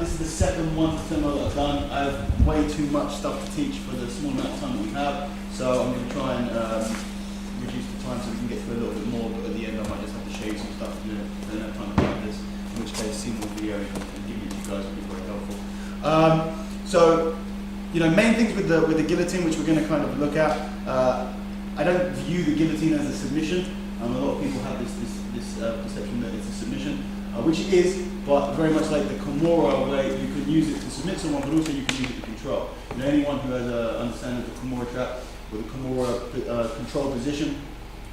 This is the second one seminar that I've done. I have way too much stuff to teach for the small amount of time that we have, so I'm going to try and reduce the time so we can get through a little bit more, but at the end I might just have to show you some stuff to do it. I don't have time to do this, in which case seeing more video and giving it to you guys will be very helpful. So, you know, main things with the guillotine, which we're going to kind of look at. I don't view the guillotine as a submission. A lot of people have this perception that it's a submission, which it is, but very much like the Kimura, where you can use it to submit someone, but also you can use it to control. You know, anyone who has an understanding of the Kimura trap or the Kimura control position,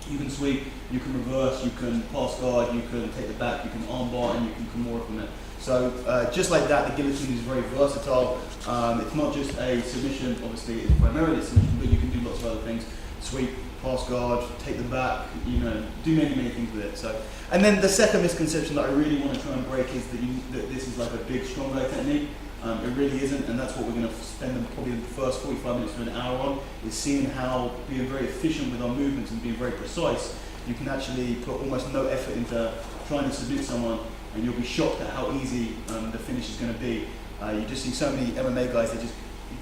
you can sweep, you can reverse, you can pass guard, you can take the back, you can arm bar, and you can Kimura from it. So just like that, the guillotine is very versatile. It's not just a submission, obviously it's primarily a submission, but you can do lots of other things. Sweep, pass guard, take the back, you know, do many things with it. So, and then the second misconception that I really want to try and break is that this is like a big strong guy technique. It really isn't, and that's what we're going to spend probably the first 45 minutes to an hour on, is seeing how being very efficient with our movements and being very precise, you can actually put almost no effort into trying to submit someone, and you'll be shocked at how easy the finish is going to be. You just see so many MMA guys, they just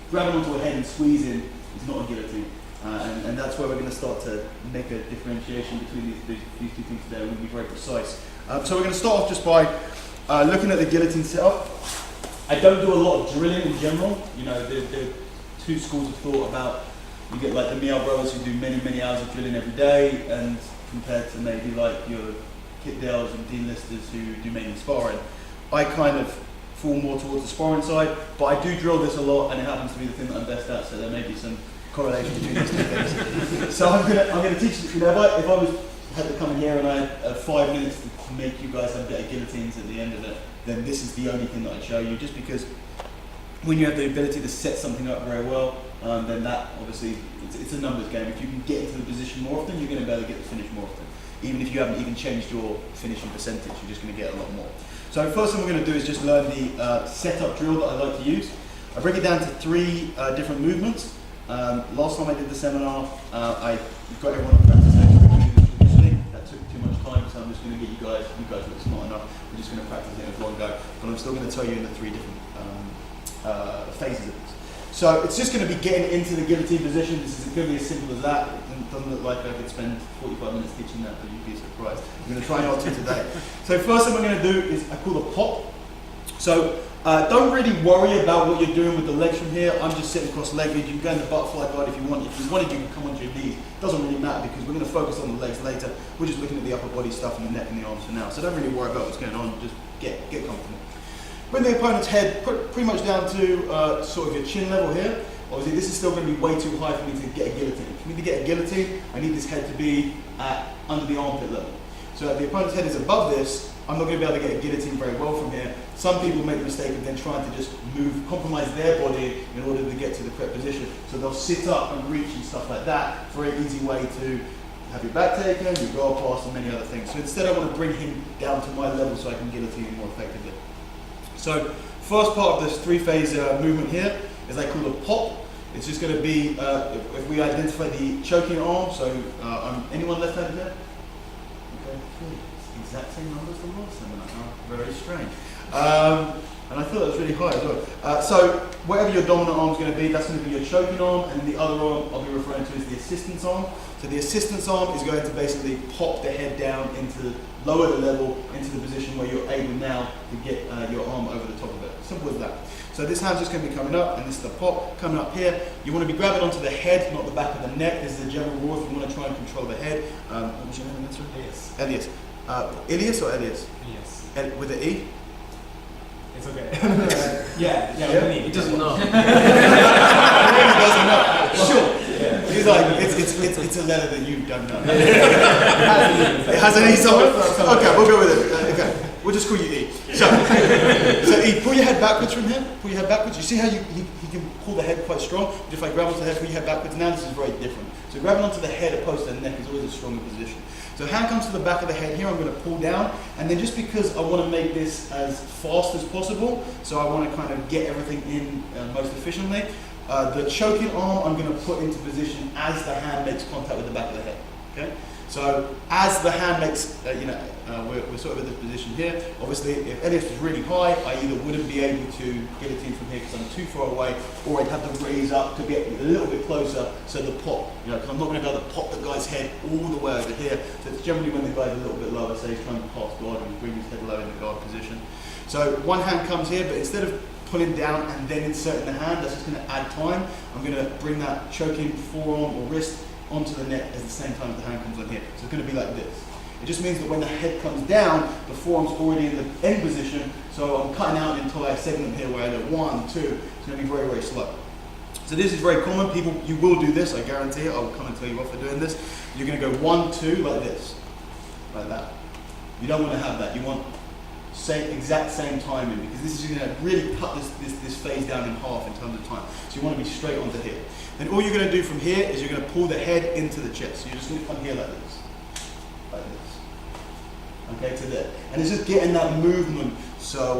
grab onto a head and squeeze in. It's not a guillotine. And that's where we're going to start to make a differentiation between these two things today. We're going to be very precise. So we're going to start off just by looking at the guillotine setup. I don't do a lot of drilling in general. You know, there are two schools of thought about, you get like the Miao brothers who do many hours of drilling every day, and compared to maybe like your Kit Dales and Dean Listers who do mainly sparring. I kind of fall more towards the sparring side, but I do drill this a lot, and it happens to be the thing that I'm best at, so there may be some correlation between these two things. So I'm gonna teach, you know, if I had to come in here and I had 5 minutes to make you guys have better guillotines at the end of it, then this is the only thing that I'd show you, just because when you have the ability to set something up very well, then that obviously, it's a numbers game. If you can get into the position more often, you're going to be able to get the finish more often. Even if you haven't even changed your finishing percentage, you're just going to get a lot more. So first thing we're going to do is just learn the setup drill that I like to use. I break it down to 3 different movements. Last time I did the seminar, I got everyone to practice extra. That took too much time, so I'm just going to get you guys look smart enough. We're just going to practice it in one go, but I'm still going to tell you in the 3 different phases of this. So it's just going to be getting into the guillotine position. This is going to be as simple as that. It doesn't look like I could spend 45 minutes teaching that, but you'd be surprised. I'm going to try not to today. So first thing we're going to do is I call a pop. So don't really worry about what you're doing with the legs from here. I'm just sitting cross-legged. You can go in the butterfly guard if you want. If you wanted, you can come onto your knees. It doesn't really matter because we're going to focus on the legs later. We're just looking at the upper body stuff and the neck and the arms for now. So don't really worry about what's going on. Just get comfortable. Bring the opponent's head pretty much down to sort of your chin level here. Obviously, this is still going to be way too high for me to get a guillotine. For me to get a guillotine, I need this head to be under the armpit level. So if the opponent's head is above this, I'm not going to be able to get a guillotine very well from here. Some people make the mistake of then trying to just compromise their body in order to get to the correct position. So they'll sit up and reach and stuff like that. Very easy way to have your back taken, your guard pass, and many other things. So instead, I want to bring him down to my level so I can guillotine him more effectively. So first part of this 3-phase movement here is I call a pop. It's just going to be, if we identify the choking arm, so anyone left-handed here? Okay, cool. Exact same numbers as the last seminar. Very strange. And I thought that was really high as well. So whatever your dominant arm is going to be, that's going to be your choking arm, and then the other arm I'll be referring to as the assistance arm. So the assistance arm is going to basically pop the head down into lower the level into the position where you're able now to get your arm over the top of it. Simple as that. So this hand's just going to be coming up, and this is the pop coming up here. You want to be grabbing onto the head, not the back of the neck. This is the general rule if you want to try and control the head. What was your name again, sir? Elias. Elias. Ilias or Elias? Elias. With the E? It's okay. Yeah, with an E. He doesn't know. He doesn't know. Sure. Yeah. He's like, it's a letter that you don't know. It has an E somewhere? Okay, we'll go with it. Okay. We'll just call you E. So E, pull your head backwards from here. Pull your head backwards. You see how he can pull the head quite strong? But if I grab onto the head, pull your head backwards. Now this is very different. So grabbing onto the head opposed to the neck is always a stronger position. So hand comes to the back of the head here, I'm going to pull down, and then just because I want to make this as fast as possible, so I want to kind of get everything in most efficiently, the choking arm I'm going to put into position as the hand makes contact with the back of the head. Okay? So as the hand makes, we're sort of at this position here. Obviously, if Elias was really high, I either wouldn't be able to guillotine from here because I'm too far away, or I'd have to raise up to get a little bit closer so the pop, because I'm not going to be able to pop the guy's head all the way over here. So it's generally when the guy's a little bit lower, so he's trying to pass guard and bring his head low in the guard position. So one hand comes here, but instead of pulling down and then inserting the hand, that's just going to add time. I'm going to bring that choking forearm or wrist onto the neck at the same time as the hand comes on here. So it's going to be like this. It just means that when the head comes down, the forearm's already in the end position, so I'm cutting out an entire segment here where I do 1, 2, it's going to be very, very slow. So this is very common. People, you will do this, I guarantee it. I will come and tell you off for doing this. You're going to go 1, 2, like this, like that. You don't want to have that. You want exact same timing, because this is going to really cut this phase down in half in terms of time. So you want to be straight onto here. Then all you're going to do from here is you're going to pull the head into the chest. So you're just going to come here like this. Okay, to there. And it's just getting that movement. So,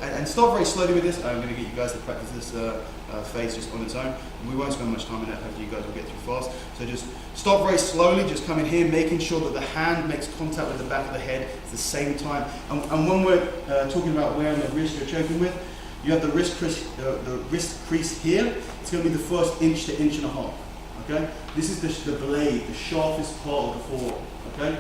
and start very slowly with this. I'm going to get you guys to practice this phase just on its own. We won't spend much time on it. Hopefully you guys will get through fast. So just start very slowly, just come in here, making sure that the hand makes contact with the back of the head at the same time. And when we're talking about where on the wrist you're choking with, you have the wrist crease here. It's going to be the first inch to inch and a half. Okay? This is the blade, the sharpest part of the forearm. Okay?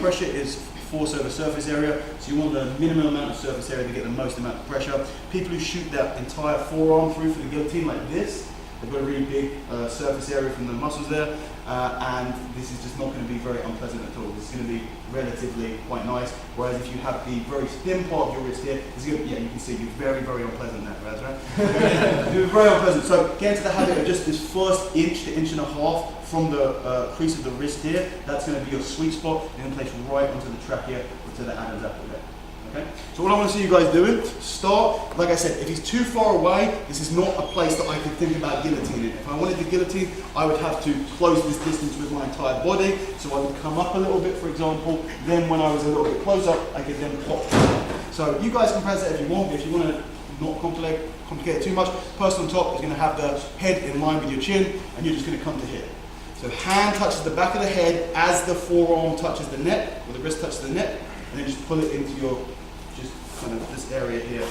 Pressure is force over surface area, so you want the minimum amount of surface area to get the most amount of pressure. People who shoot that entire forearm through for the guillotine like this, they've got a really big surface area from the muscles there, and this is just not going to be very unpleasant at all. This is going to be relatively quite nice, whereas if you have the very thin part of your wrist here, it's going to, you can see you're very, very unpleasant there, right? You're very unpleasant. So get into the habit of just this first inch to inch and a half from the crease of the wrist here. That's going to be your sweet spot. You're going to place right onto the trachea or to the Adam's apple there. Okay? So what I want to see you guys doing, start, like I said, if he's too far away, this is not a place that I could think about guillotining. If I wanted to guillotine, I would have to close this distance with my entire body. So I would come up a little bit, for example. Then when I was a little bit closer, I could then pop. So you guys can press it if you want. If you want to not complicate it too much, person on top is going to have the head in line with your chin, and you're just going to come to here. So hand touches the back of the head as the forearm touches the neck, or the wrist touches the neck, and then just pull it into your, just kind of this area here,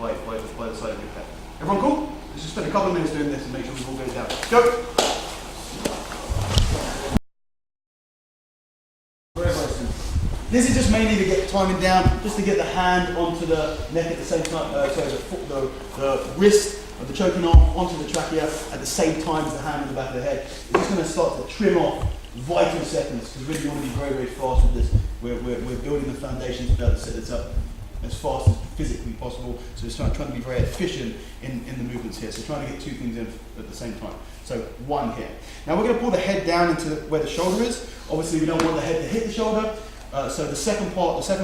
by the side of your head. Everyone cool? Let's just spend a couple of minutes doing this and make sure we all go down. Go! This is just mainly to get timing down, just to get the hand onto the neck at the same time, the wrist of the choking arm onto the trachea at the same time as the hand on the back of the head. It's just going to start to trim off vital seconds, because really you want to be very, very fast with this. We're building the foundation to be able to set this up as fast as physically possible. So it's trying to be very efficient in the movements here. So trying to get two things in at the same time. So one here. Now we're going to pull the head down into where the shoulder is. Obviously we don't want the head to hit the shoulder. So the second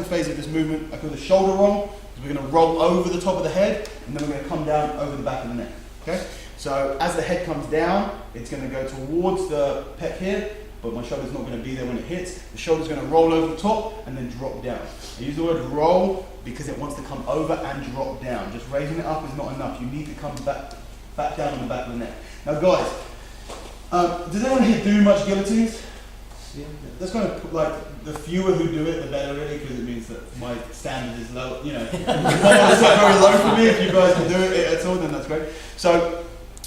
phase of this movement, I call the shoulder roll. We're going to roll over the top of the head, and then we're going to come down over the back of the neck. Okay? So as the head comes down, it's going to go towards the pec here, but my shoulder's not going to be there when it hits. The shoulder's going to roll over the top and then drop down. I use the word roll because it wants to come over and drop down. Just raising it up is not enough. You need to come back down on the back of the neck. Now guys, does anyone here do much guillotines? Yeah. That's kind of like, the fewer who do it, the better really, because it means that my standard is low, it's not very low for me. If you guys can do it at all, then that's great. So,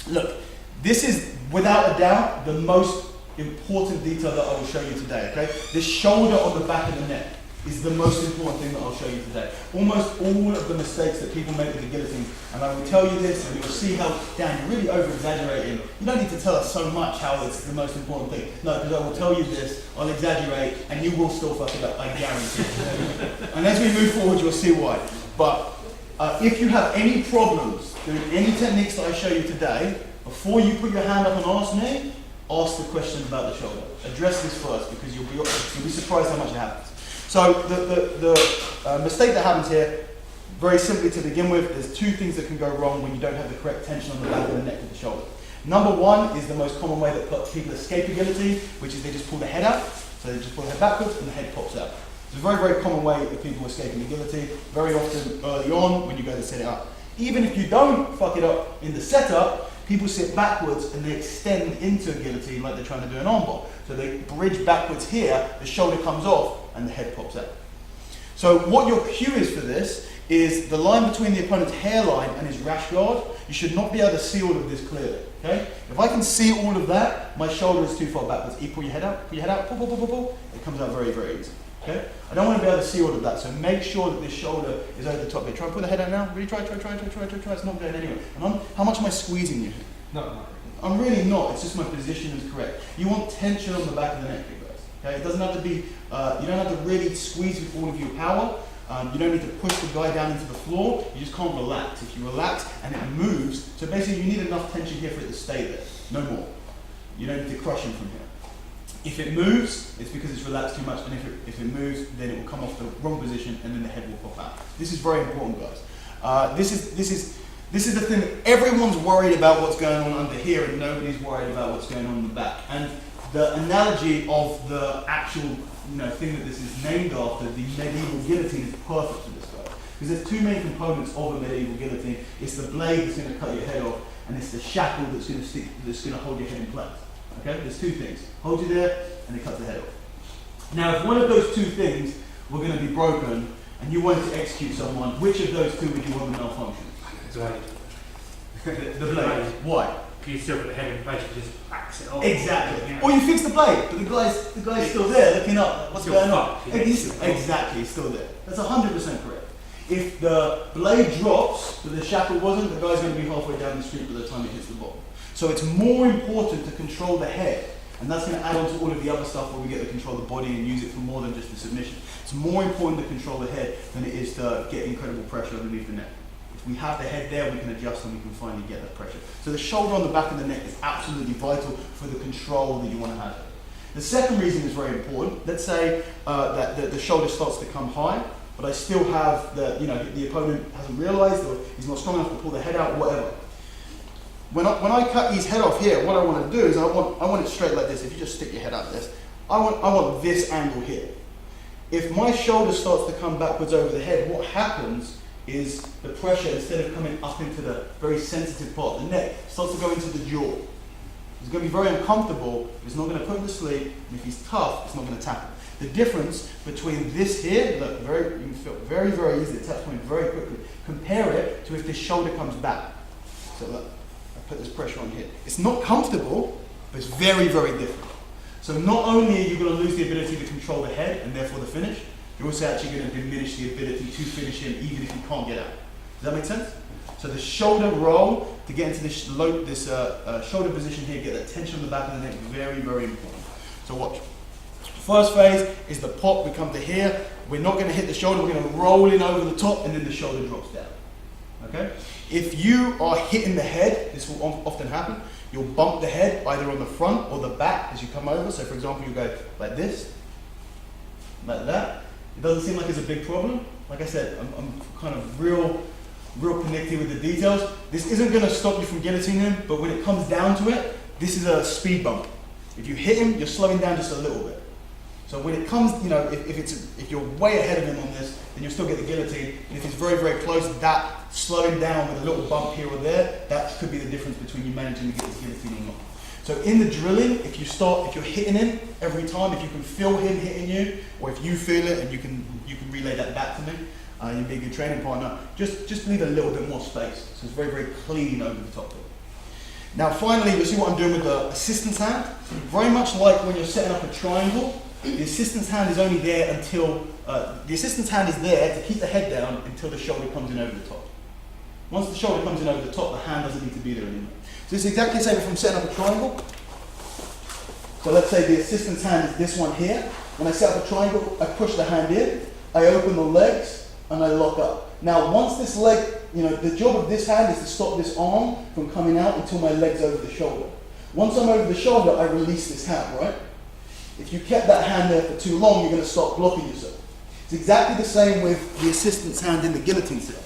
look, this is without a doubt the most important detail that I will show you today, okay? The shoulder on the back of the neck is the most important thing that I'll show you today. Almost all of the mistakes that people make with the guillotine, and I will tell you this, and you'll see how, Dan, you're really over-exaggerating. You don't need to tell us so much how it's the most important thing. No, because I will tell you this, I'll exaggerate, and you will still fuck it up, I guarantee it. And as we move forward, you'll see why. But if you have any problems doing any techniques that I show you today, before you put your hand up and ask me, ask the question about the shoulder. Address this first, because you'll be surprised how much it happens. So the mistake that happens here, very simply to begin with, there's two things that can go wrong when you don't have the correct tension on the back of the neck of the shoulder. Number one is the most common way that people escape a guillotine, which is they just pull the head out. So they just pull the head backwards and the head pops out. It's a very, very common way of people escaping the guillotine, very often early on when you go to set it up. Even if you don't fuck it up in the setup, People sit backwards and they extend into a guillotine like they're trying to do an armbar. So they bridge backwards here, the shoulder comes off, and the head pops out. So what your cue is for this is the line between the opponent's hairline and his rash guard. You should not be able to see all of this clearly. Okay? If I can see all of that, my shoulder is too far backwards. You pull your head out, pull, pull, pull, pull, pull. It comes out very, very easy. Okay? I don't want to be able to see all of that, so make sure that this shoulder is over the top. Try and pull the head out now. Really try. It's not going anywhere. And how much am I squeezing you? No, not really. I'm really not. It's just my position is correct. You want tension on the back of the neck, you guys. Okay? It doesn't have to be. You don't have to really squeeze with all of your power. You don't need to push the guy down into the floor. You just can't relax. If you relax and it moves, so basically you need enough tension here for it to stay there. No more. You don't need to crush him from here. If it moves, it's because it's relaxed too much, and if it moves, then it will come off the wrong position, and then the head will pop out. This is very important, guys. This is the thing that everyone's worried about what's going on under here, and nobody's worried about what's going on in the back. And the analogy of the actual thing that this is named after, the medieval guillotine, is perfect for this guy. Because there's two main components of a medieval guillotine. It's the blade that's going to cut your head off, and it's the shackle that's going to hold your head in place. Okay, there's two things. Hold you there, and it cuts the head off. Now, if one of those two things were going to be broken, and you wanted to execute someone, which of those two would you want to malfunction? The blade. Why? You still put the head in place, you just axe it off. Exactly. Or you fix the blade, but the guy's still there looking up. What's going on? Exactly, he's still there. That's 100% correct. If the blade drops, but the shackle wasn't, the guy's going to be halfway down the street by the time he hits the bottom. So it's more important to control the head, and that's going to add on to all of the other stuff where we get to control the body and use it for more than just the submission. It's more important to control the head than it is to get incredible pressure underneath the neck. If we have the head there, we can adjust and we can finally get that pressure. So the shoulder on the back of the neck is absolutely vital for the control that you want to have. The second reason is very important. Let's say that the shoulder starts to come high, but I still have the opponent hasn't realized, or he's not strong enough to pull the head out, whatever. When I cut his head off here, what I want to do is I want it straight like this. If you just stick your head out this, I want this angle here. If my shoulder starts to come backwards over the head, what happens is the pressure, instead of coming up into the very sensitive part of the neck, starts to go into the jaw. It's going to be very uncomfortable. It's not going to put him to sleep. And if he's tough, it's not going to tap him. The difference between this here, look, you can feel very, very easy, the tap point very quickly. Compare it to if this shoulder comes back. So look, I put this pressure on here. It's not comfortable, but it's very, very different. So not only are you going to lose the ability to control the head and therefore the finish, you're also actually going to diminish the ability to finish him even if you can't get out. Does that make sense? So the shoulder roll to get into this shoulder position here, get that tension on the back of the neck, very, very important. So watch. First phase is the pop, we come to here. We're not going to hit the shoulder, we're going to roll in over the top and then the shoulder drops down. Okay? If you are hitting the head, this will often happen, you'll bump the head either on the front or the back as you come over. So for example, you go like this, like that. It doesn't seem like it's a big problem. Like I said, I'm kind of real connected with the details. This isn't going to stop you from guillotining him, but when it comes down to it, this is a speed bump. If you hit him, you're slowing down just a little bit. So when it comes, if you're way ahead of him on this, then you'll still get the guillotine. And if he's very, very close, that slowing down with a little bump here or there, that could be the difference between you managing to get this guillotine or not. So in the drilling, if you're hitting him every time, if you can feel him hitting you, or if you feel it and you can relay that back to me, you'd be a good training partner. Just leave a little bit more space, so it's very, very clean over the top of it. Now finally, you'll see what I'm doing with the assistant's hand. Very much like when you're setting up a triangle, the assistant's hand is only there until, the assistant's hand is there to keep the head down until the shoulder comes in over the top. Once the shoulder comes in over the top, the hand doesn't need to be there anymore. So it's exactly the same if I'm setting up a triangle. So let's say the assistant's hand is this one here. When I set up a triangle, I push the hand in, I open the legs, and I lock up. Now once this leg, the job of this hand is to stop this arm from coming out until my leg's over the shoulder. Once I'm over the shoulder, I release this hand, right? If you kept that hand there for too long, you're going to start blocking yourself. It's exactly the same with the assistant's hand in the guillotine set.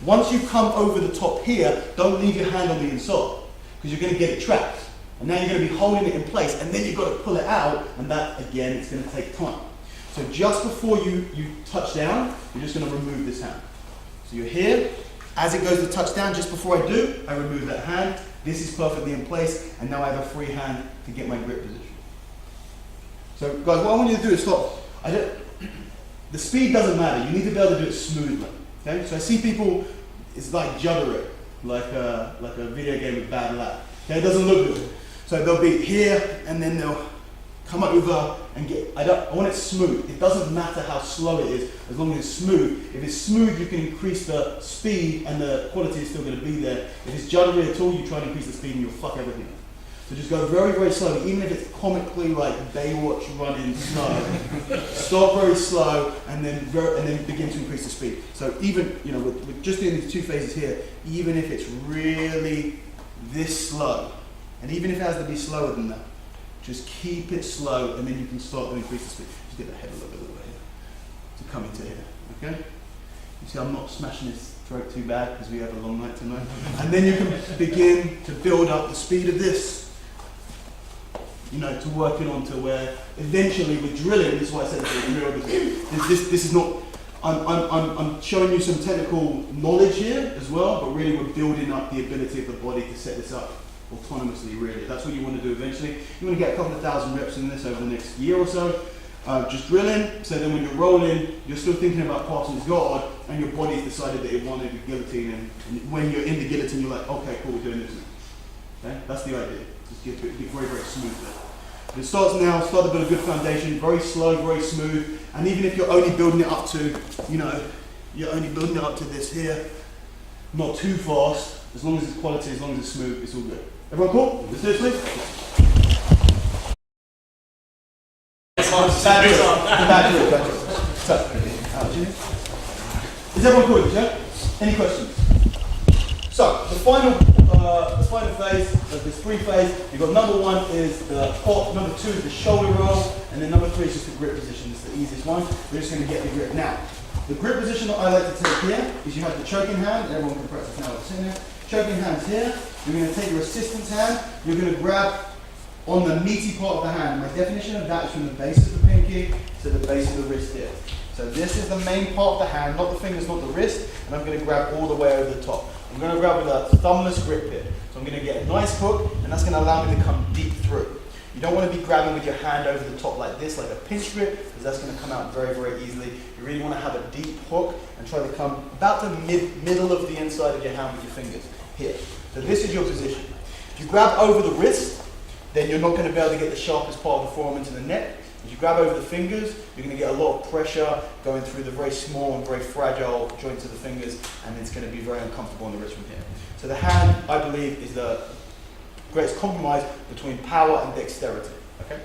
Once you come over the top here, don't leave your hand on the inside, because you're going to get it trapped. And now you're going to be holding it in place, and then you've got to pull it out, and that, again, it's going to take time. So just before you touch down, you're just going to remove this hand. So you're here, As it goes to touch down, just before I do, I remove that hand. This is perfectly in place, and now I have a free hand to get my grip position. So guys, what I want you to do is stop. The speed doesn't matter. You need to be able to do it smoothly. Okay? So I see people, it's like juddering, like a video game with bad lag. Okay? It doesn't look good. So they'll be here, and then they'll come over and get, I want it smooth. It doesn't matter how slow it is, as long as it's smooth. If it's smooth, you can increase the speed and the quality is still going to be there. If it's juddery at all, you try and increase the speed and you'll fuck everything up. So just go very, very slowly, even if it's comically like Baywatch running slow. Start very slow and then begin to increase the speed. So even, you know, with just doing these two phases here, even if it's really this slow, and even if it has to be slower than that, just keep it slow, and then you can start to increase the speed. Just get the head a little bit here to come into here. Okay? You see, I'm not smashing his throat too bad because we have a long night tonight. And then you can begin to build up the speed of this. You know, to working on to where eventually with drilling, this is why I said this is not. I'm showing you some technical knowledge here as well, but really we're building up the ability of the body to set this up autonomously, really. That's what you want to do eventually. You want to get a couple of thousand reps in this over the next year or so, just drilling, so then when you're rolling, you're still thinking about passing guard, and your body's decided that it wanted the guillotine, and when you're in the guillotine, you're like, okay, cool, we're doing this now. Okay? That's the idea. Just get very, very smooth there. But it starts now, start to build a good foundation, very slow, very smooth, and even if you're only building it up to, you know, you're only building it up to this here, not too fast, as long as it's quality, as long as it's smooth, it's all good. Everyone cool? Let's do it, please. Bad drill. Is everyone cool with this, yeah? Any questions? So, the final phase of this three phase, you've got number one is the pop, number two is the shoulder roll, and then number three is just the grip position. It's the easiest one. We're just going to get the grip. Now, the grip position that I like to take here is you have the choking hand, and everyone can practice now what's in there. Choking hand's here. You're going to take your assistance hand. You're going to grab on the meaty part of the hand. My definition of that is from the base of the pinky to the base of the wrist here. So this is the main part of the hand, not the fingers, not the wrist, and I'm going to grab all the way over the top. I'm going to grab with a thumbless grip here. So I'm going to get a nice hook, and that's going to allow me to come deep through. You don't want to be grabbing with your hand over the top like this, like a pinch grip, because that's going to come out very, very easily. You really want to have a deep hook and try to come about the middle of the inside of your hand with your fingers here. So this is your position. If you grab over the wrist, then you're not going to be able to get the sharpest part of the forearm into the neck. If you grab over the fingers, you're going to get a lot of pressure going through the very small and very fragile joints of the fingers, and it's going to be very uncomfortable on the wrist from here. So the hand, I believe, is the greatest compromise between power and dexterity. Okay?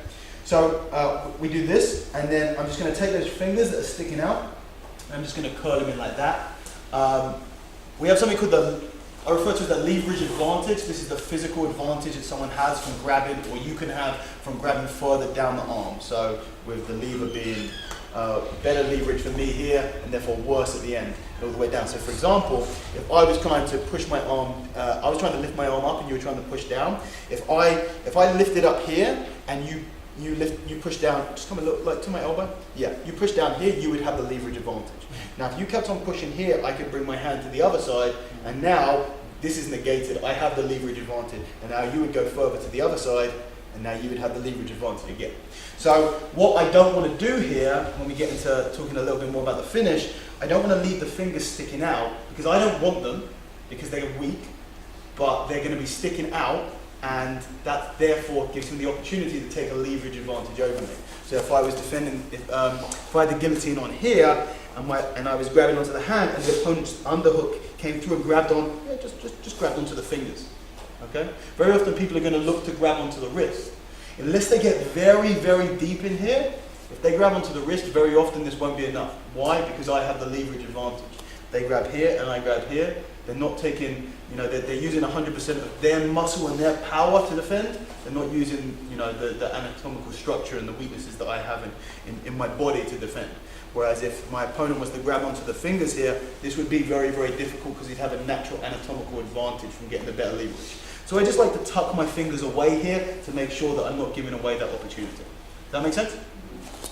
So we do this, and then I'm just going to take those fingers that are sticking out, and I'm just going to curl them in like that. We have something called I refer to as the leverage advantage. This is the physical advantage that someone has from grabbing, or you can have from grabbing further down the arm. So with the lever being better leverage for me here, and therefore worse at the end, all the way down. So for example, if I was trying to push my arm, I was trying to lift my arm up and you were trying to push down. If I lifted up here and you push down, just come a little, like to my elbow. Yeah, you push down here, you would have the leverage advantage. Now, if you kept on pushing here, I could bring my hand to the other side, and now this is negated. I have the leverage advantage, and now you would go further to the other side, and now you would have the leverage advantage again. So what I don't want to do here, when we get into talking a little bit more about the finish, I don't want to leave the fingers sticking out, because I don't want them, because they're weak, but they're going to be sticking out, and that therefore gives me the opportunity to take a leverage advantage over me. So if I was defending, if I had the guillotine on here, and I was grabbing onto the hand, and the opponent's underhook came through and grabbed on, yeah, just grabbed onto the fingers. Okay? Very often people are going to look to grab onto the wrist. Unless they get very, very deep in here, if they grab onto the wrist, very often this won't be enough. Why? Because I have the leverage advantage. They grab here and I grab here. They're not taking, they're using 100% of their muscle and their power to defend. They're not using, the anatomical structure and the weaknesses that I have in my body to defend. Whereas if my opponent was to grab onto the fingers here, this would be very, very difficult because he'd have a natural anatomical advantage from getting the better leverage. So I just like to tuck my fingers away here to make sure that I'm not giving away that opportunity. Does that make sense?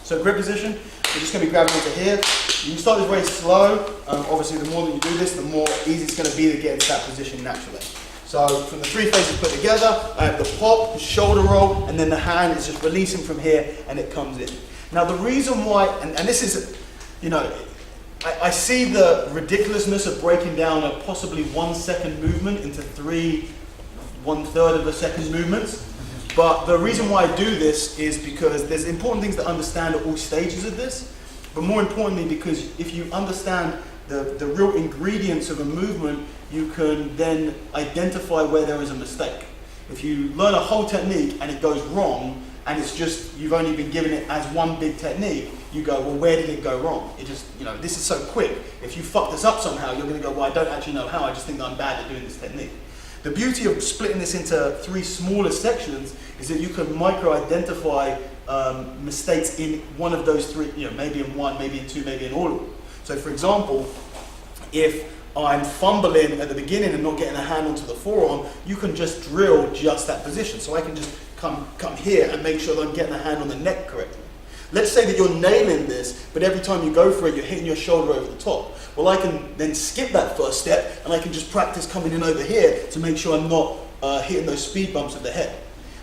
So grip position, we're just going to be grabbing onto here. You can start this very slow. Obviously, the more that you do this, the more easy it's going to be to get into that position naturally. So from the 3 phases put together, I have the pop, the shoulder roll, and then the hand is just releasing from here, and it comes in. Now the reason why, and this is, you know, I see the ridiculousness of breaking down a possibly 1 second movement into 3 1/3 of a second movements. But the reason why I do this is because there's important things to understand at all stages of this. But more importantly, because if you understand the real ingredients of a movement, you can then identify where there is a mistake. If you learn a whole technique and it goes wrong, and it's just, you've only been given it as one big technique, you go, well, where did it go wrong? It just, you know, this is so quick. If you fuck this up somehow, you're going to go, well, I don't actually know how, I just think that I'm bad at doing this technique. The beauty of splitting this into 3 smaller sections is that you can micro-identify mistakes in one of those 3, you know, maybe in 1, maybe in 2, maybe in all of them. So for example, if I'm fumbling at the beginning and not getting a hand onto the forearm, you can just drill just that position. So I can just come here and make sure that I'm getting a hand on the neck correctly. Let's say that you're nailing this, but every time you go for it, you're hitting your shoulder over the top. Well, I can then skip that first step, and I can just practice coming in over here to make sure I'm not hitting those speed bumps with the head.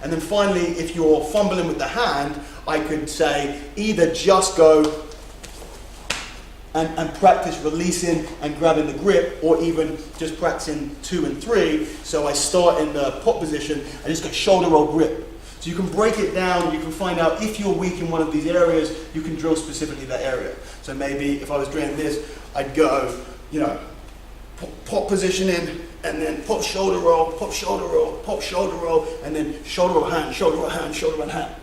And then finally, if you're fumbling with the hand, I could say either just go and practice releasing and grabbing the grip, or even just practicing 2 and 3. So I start in the pop position and just go shoulder roll grip. So you can break it down, you can find out if you're weak in one of these areas, you can drill specifically that area. So maybe if I was drilling this, I'd go, you know, pop position in, and then pop shoulder roll, pop shoulder roll, pop shoulder roll, and then shoulder roll hand, shoulder roll hand, shoulder roll hand.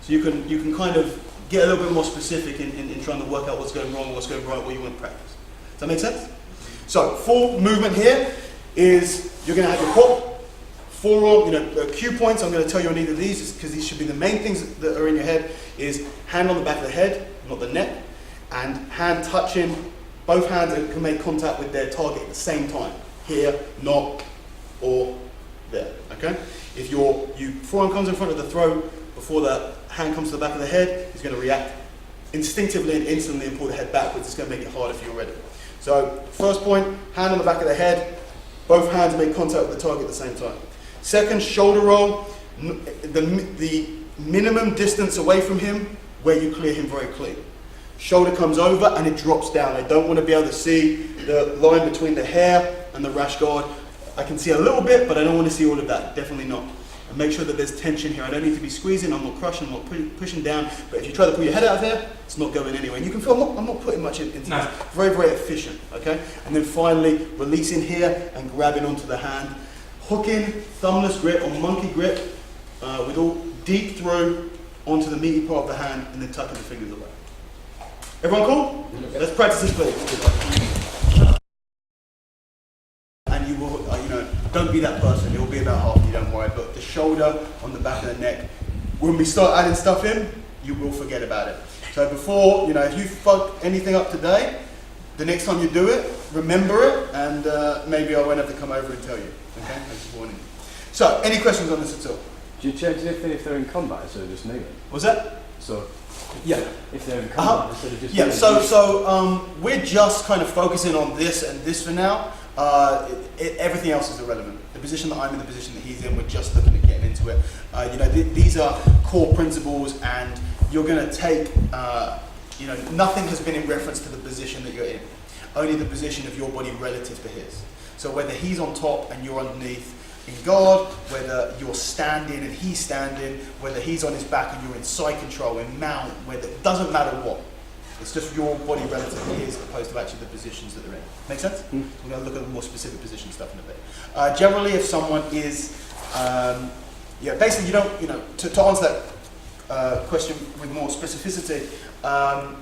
So you can kind of get a little bit more specific in trying to work out what's going wrong, what's going right, what you want to practice. Does that make sense? So full movement here is you're going to have your pop, forearm, you know, the cue points I'm going to tell you on either of these because these should be the main things that are in your head is hand on the back of the head, not the neck, and hand touching, both hands can make contact with their target at the same time. Here, not, or there, okay? If your forearm comes in front of the throat before the hand comes to the back of the head, it's going to react instinctively and instantly and pull the head backwards. It's going to make it harder for you already. So, first point, hand on the back of the head, both hands make contact with the target at the same time. Second, shoulder roll, the minimum distance away from him where you clear him very clean. Shoulder comes over and it drops down. I don't want to be able to see the line between the hair and the rash guard. I can see a little bit, but I don't want to see all of that. Definitely not. And make sure that there's tension here. I don't need to be squeezing, I'm not crushing, I'm not pushing down. But if you try to pull your head out of here, it's not going anywhere. And you can feel I'm not putting much into this. Very, very efficient, okay? And then finally, releasing here and grabbing onto the hand. Hooking, thumbless grip or monkey grip with all deep through onto the meaty part of the hand and then tucking the fingers away. Everyone cool? Okay. Let's practice this please. And you will, you know, don't be that person. It will be about half, you don't worry. But the shoulder on the back of the neck, when we start adding stuff in, you will forget about it. So before, you know, if you fuck anything up today, the next time you do it, remember it, and maybe I won't have to come over and tell you. Okay, that's a warning. So, any questions on this at all? Do you change anything if they're in combat instead of just kneeling? What's that? So, yeah, if they're in combat instead of just yeah. kneeling. So we're just kind of focusing on this and this for now. Everything else is irrelevant. The position that I'm in, the position that he's in, we're just looking at getting into it. You know, these are core principles, and you're going to take. You know, nothing has been in reference to the position that you're in. Only the position of your body relative to his. So whether he's on top and you're underneath in guard, whether you're standing and he's standing, whether he's on his back and you're in side control, in mount, whether it doesn't matter what. It's just your body relative to his opposed to actually the positions that they're in. Make sense? Mm. We're going to look at the more specific position stuff in a bit. Generally, if someone is, basically you don't, you know, to answer that question with more specificity,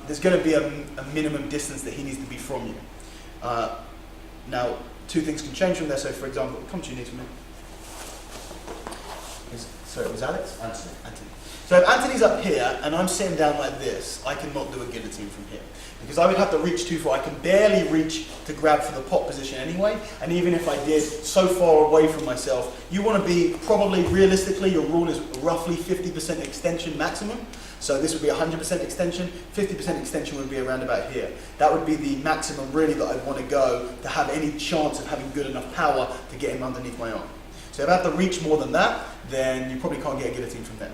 there's going to be a minimum distance that he needs to be from you. Now, 2 things can change from there. So, for example, come to your knees for me. Sorry, it was Alex? Anthony. So if Anthony's up here and I'm sitting down like this, I cannot do a guillotine from here. Because I would have to reach too far. I can barely reach to grab for the pot position anyway. And even if I did, so far away from myself, you want to be probably realistically, your rule is roughly 50% extension maximum. So this would be 100% extension, 50% extension would be around about here. That would be the maximum really that I'd want to go to have any chance of having good enough power to get him underneath my arm. So if I have to reach more than that, then you probably can't get a guillotine from there.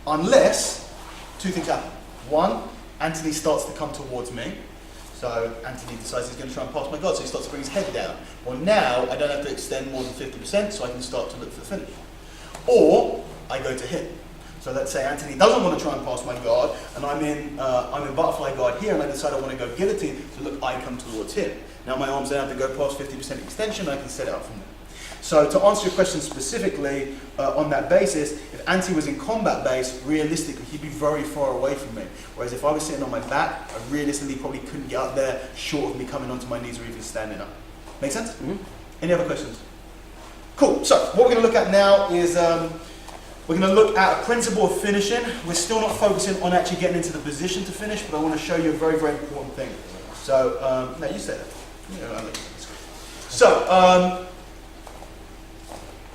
Unless, two things happen. One, Anthony starts to come towards me. So Anthony decides he's going to try and pass my guard, so he starts to bring his head down. Well, now I don't have to extend more than 50%, so I can start to look for the finish. Or I go to hit. So let's say Anthony doesn't want to try and pass my guard, and I'm in butterfly guard here, and I decide I want to go guillotine, so look, I come towards him. Now my arms don't have to go past 50% extension, I can set it up from there. So to answer your question specifically, on that basis, if Anthony was in combat base, realistically he'd be very far away from me. Whereas if I was sitting on my back, I realistically probably couldn't get up there short of me coming onto my knees or even standing up. Make sense? Mm-hmm. Any other questions? Cool, so what we're going to look at now is we're going to look at a principle of finishing. We're still not focusing on actually getting into the position to finish, but I want to show you a very, very important thing. So, no, you said it. So,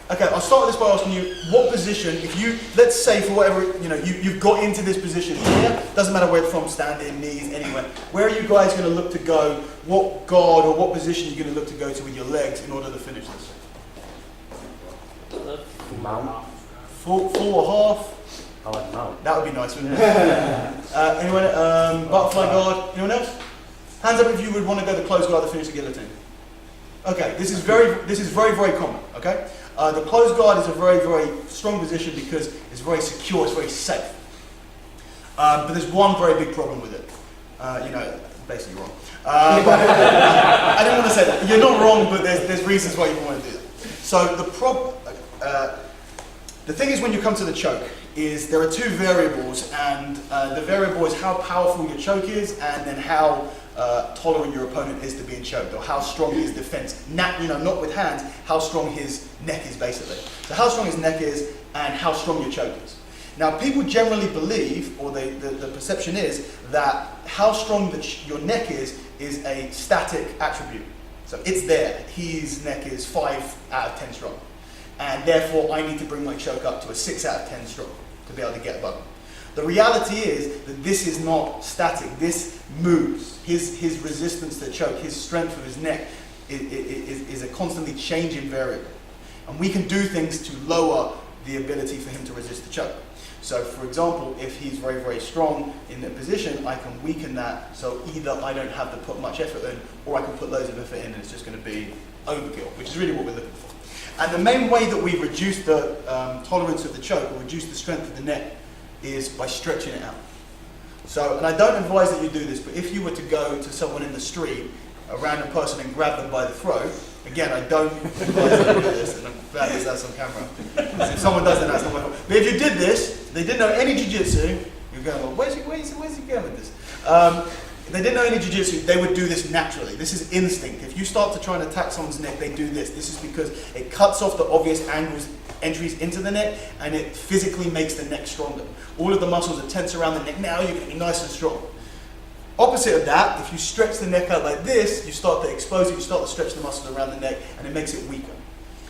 okay, I'll start with this by asking you, what position, if you, let's say for whatever, you've got into this position here, doesn't matter where it's from, standing, knees, anywhere, where are you guys going to look to go, what guard or what position are you going to look to go to with your legs in order to finish this? Mount. Full or half? I like mount. That would be nice, wouldn't it? Anyone, butterfly guard, anyone else? Hands up if you would want to go the close guard to finish the guillotine. Okay, this is very, very common, okay? The closed guard is a very, very strong position because it's very secure, it's very safe. But there's one very big problem with it. Basically wrong. But I didn't want to say that. You're not wrong, but there's reasons why you want to do that. So the thing is when you come to the choke is there are two variables, and the variable is how powerful your choke is and then how tolerant your opponent is to being choked, or how strong his defense, not with hands, how strong his neck is basically. So how strong his neck is and how strong your choke is. Now people generally believe, or the perception is, that how strong your neck is a static attribute. So it's there, his neck is 5 out of 10 strong. And therefore I need to bring my choke up to a 6 out of 10 strong to be able to get above him. The reality is that this is not static, this moves. His resistance to the choke, his strength of his neck is a constantly changing variable. And we can do things to lower the ability for him to resist the choke. So for example, if he's very, very strong in the position, I can weaken that, so either I don't have to put much effort in, or I can put loads of effort in and it's just going to be overkill, which is really what we're looking for. And the main way that we reduce the tolerance of the choke, or reduce the strength of the neck, is by stretching it out. So, and I don't advise that you do this, but if you were to go to someone in the street, a random person, and grab them by the throat, again, I don't advise that you do this, and I'm glad that's on camera. If someone does that, that's not my fault. But if you did this, they didn't know any jiu-jitsu, you're going, well, where's he going with this? If they didn't know any jiu-jitsu, they would do this naturally. This is instinct. If you start to try and attack someone's neck, they do this. This is because it cuts off the obvious entries into the neck, and it physically makes the neck stronger. All of the muscles are tense around the neck. Now you're going to be nice and strong. Opposite of that, if you stretch the neck out like this, you start to expose it, you start to stretch the muscles around the neck, and it makes it weaker.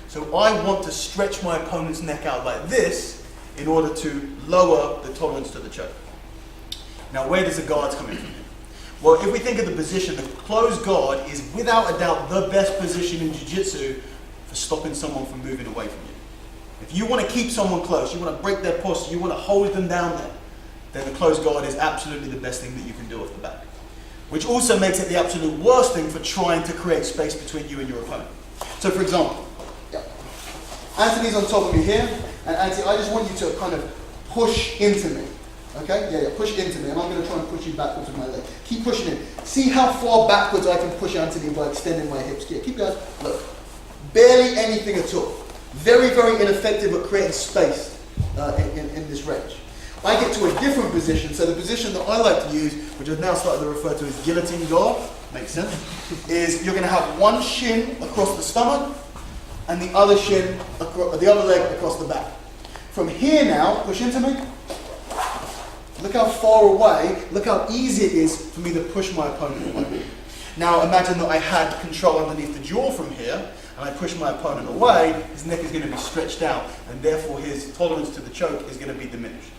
So I want to stretch my opponent's neck out like this in order to lower the tolerance to the choke. Now, where does the guards come in from here? Well, if we think of the position, the closed guard is without a doubt the best position in jiu-jitsu for stopping someone from moving away from you. If you want to keep someone close, you want to break their posture, you want to hold them down there, then the closed guard is absolutely the best thing that you can do off the back. Which also makes it the absolute worst thing for trying to create space between you and your opponent. So for example, Anthony's on top of me here, and Anthony, I just want you to kind of push into me. Okay? Yeah, push into me, and I'm going to try and push you backwards with my leg. Keep pushing in. See how far backwards I can push Anthony by extending my hips. Yeah, keep going. Look, barely anything at all. Very, very ineffective at creating space in this range. I get to a different position, so the position that I like to use, which I've now started to refer to as guillotine guard, makes sense, is you're going to have one shin across the stomach and the other shin, the other leg across the back. From here now, push into me, Look how far away, look how easy it is for me to push my opponent away. Now imagine that I had control underneath the jaw from here, and I push my opponent away, his neck is going to be stretched out, and therefore his tolerance to the choke is going to be diminished.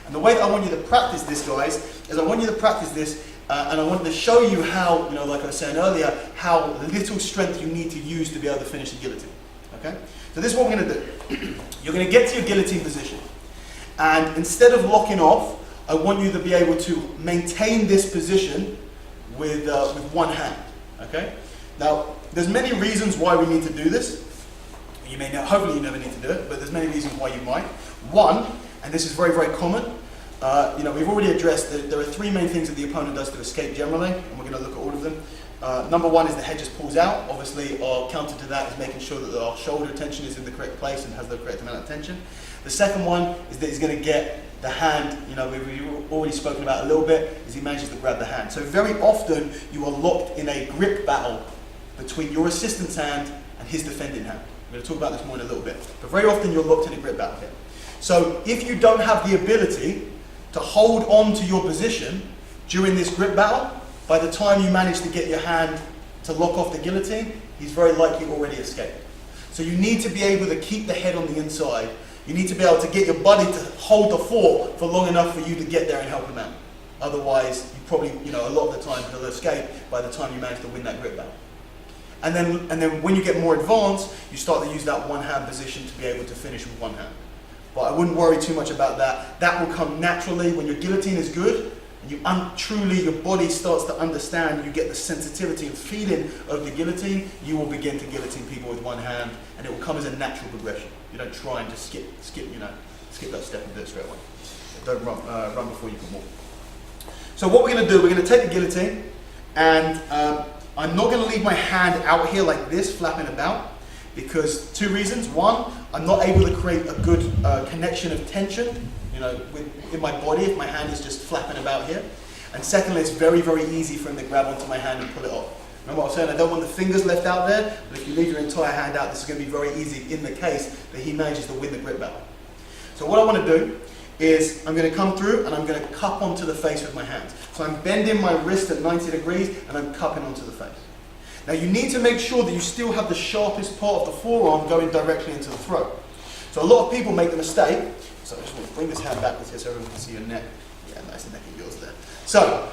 And the way that I want you to practice this, guys, is I want you to practice this, and I want to show you how, like I was saying earlier, how little strength you need to use to be able to finish the guillotine. Okay? So this is what we're going to do. You're going to get to your guillotine position, and instead of locking off, I want you to be able to maintain this position with one hand. Okay? Now, there's many reasons why we need to do this. You may know, hopefully you never need to do it, but there's many reasons why you might. One, and this is very, very common, we've already addressed that there are three main things that the opponent does to escape generally, and we're going to look at all of them. Number one is the head just pulls out. Obviously, our counter to that is making sure that our shoulder tension is in the correct place and has the correct amount of tension. The second one is that he's going to get the hand, we've already spoken about a little bit, is he manages to grab the hand. So very often you are locked in a grip battle between your assistant's hand and his defending hand. We're going to talk about this more in a little bit. But very often you're locked in a grip battle here. So if you don't have the ability to hold on to your position during this grip battle, by the time you manage to get your hand to lock off the guillotine, he's very likely already escaped. So you need to be able to keep the head on the inside. You need to be able to get your buddy to hold the fort for long enough for you to get there and help him out. Otherwise, you probably, a lot of the time he'll escape by the time you manage to win that grip battle. And then when you get more advanced, you start to use that one hand position to be able to finish with one hand. But I wouldn't worry too much about that. That will come naturally when your guillotine is good, and truly your body starts to understand, you get the sensitivity and feeling of the guillotine, you will begin to guillotine people with one hand, and it will come as a natural progression. You don't try and just skip that step and do it straight away. Don't run before you can walk. So what we're going to do, we're going to take the guillotine, and I'm not going to leave my hand out here like this, flapping about, because two reasons. One, I'm not able to create a good connection of tension, in my body if my hand is just flapping about here. And secondly, it's very, very easy for him to grab onto my hand and pull it off. Remember what I was saying, I don't want the fingers left out there, but if you leave your entire hand out, this is going to be very easy in the case that he manages to win the grip battle. So what I want to do is I'm going to come through and I'm going to cup onto the face with my hands. So I'm bending my wrist at 90 degrees and I'm cupping onto the face. Now you need to make sure that you still have the sharpest part of the forearm going directly into the throat. So a lot of people make the mistake, so I just want to bring this hand backwards here so everyone can see your neck. Yeah, nice neck of yours there. So,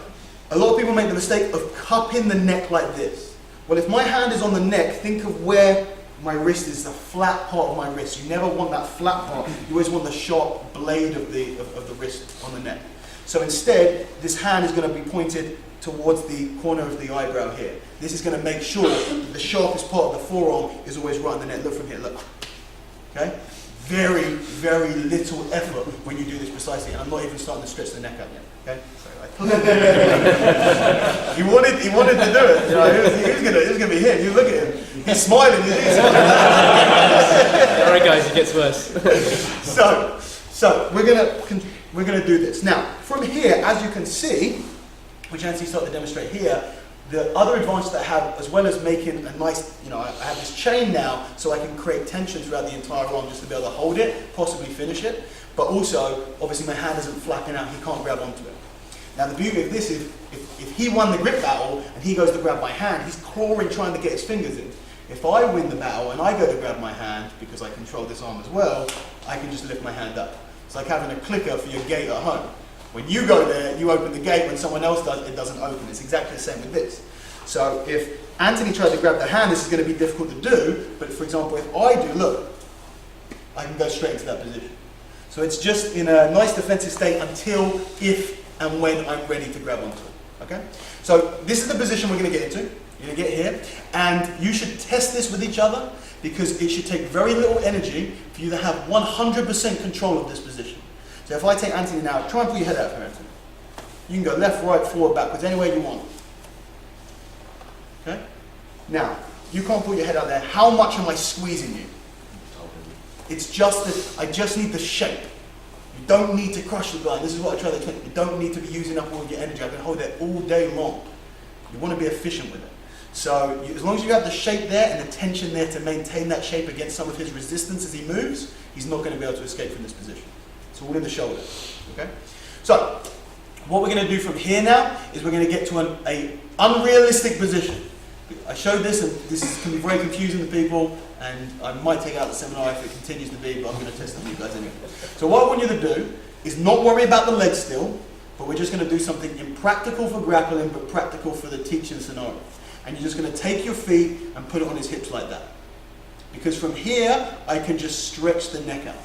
a lot of people make the mistake of cupping the neck like this. Well, if my hand is on the neck, think of where my wrist is, the flat part of my wrist. You never want that flat part. You always want the sharp blade of the wrist on the neck. So instead, this hand is going to be pointed towards the corner of the eyebrow here. This is going to make sure that the sharpest part of the forearm is always right on the neck. Look from here, look. Okay? Very, very little effort when you do this precisely, and I'm not even starting to stretch the neck out yet. Okay? He wanted to do it. He was gonna be here. You look at him. He's smiling. All right, guys, it gets worse. So we're gonna do this now. From here, as you can see, which Nancy started to demonstrate here, the other advantage that I have, as well as making a nice, I have this chain now, so I can create tension throughout the entire arm just to be able to hold it, possibly finish it. But also, obviously, my hand isn't flapping out. He can't grab onto it. Now, the beauty of this is, if he won the grip battle and he goes to grab my hand, he's clawing trying to get his fingers in. If I win the battle and I go to grab my hand, because I control this arm as well, I can just lift my hand up. It's like having a clicker for your gate at home. When you go there, you open the gate. When someone else does, it doesn't open. It's exactly the same with this. So if Anthony tried to grab the hand, this is going to be difficult to do. But for example, if I do, look, I can go straight into that position. So it's just in a nice defensive state until, if and when I'm ready to grab onto it. Okay? So this is the position we're going to get into. You're going to get here. And you should test this with each other, because it should take very little energy for you to have 100% control of this position. So if I take Anthony now, try and put your head out here, Anthony. You can go left, right, forward, backwards, any way you want. Okay? Now, you can't put your head out there. How much am I squeezing you? It's just that I just need the shape. You don't need to crush the guy. This is what I try to explain. You don't need to be using up all of your energy. I can hold it all day long. You want to be efficient with it. So as long as you have the shape there and the tension there to maintain that shape against some of his resistance as he moves, he's not going to be able to escape from this position. It's all in the shoulder. Okay? So What we're going to do from here now is we're going to get to an unrealistic position. I showed this, and this can be very confusing to people, and I might take out the seminar if it continues to be, but I'm going to test it with you guys anyway. So what I want you to do is not worry about the legs still, but we're just going to do something impractical for grappling, but practical for the teaching scenario. And you're just going to take your feet and put it on his hips like that. Because from here, I can just stretch the neck out.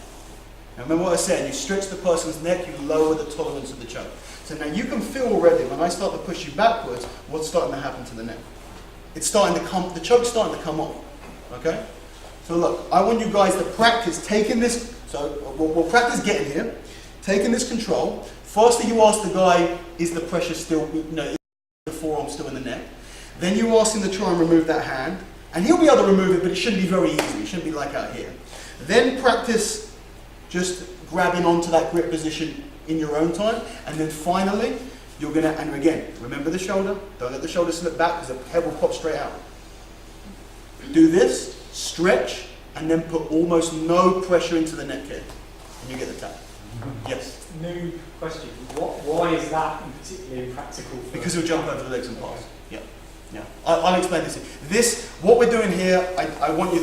Now remember what I said, you stretch the person's neck, you lower the tolerance of the choke. So now you can feel already, when I start to push you backwards, what's starting to happen to the neck. It's starting to come, the choke's starting to come off, okay? So look, I want you guys to practice taking this, so we'll practice getting here, taking this control. Firstly, you ask the guy, is the pressure still, is the forearm still in the neck? Then you ask him to try and remove that hand, and he'll be able to remove it, but it shouldn't be very easy. It shouldn't be like out here. Then practice just grabbing onto that grip position in your own time, and then finally, you're gonna, and again, remember the shoulder, don't let the shoulder slip back because the head will pop straight out. Do this, stretch, and then put almost no pressure into the neck here, and you get the tap. Yes? New question. Why is that particularly impractical? Because he'll jump over the legs and pass. Yeah. Yeah. I'll explain this. This, what we're doing here, I want you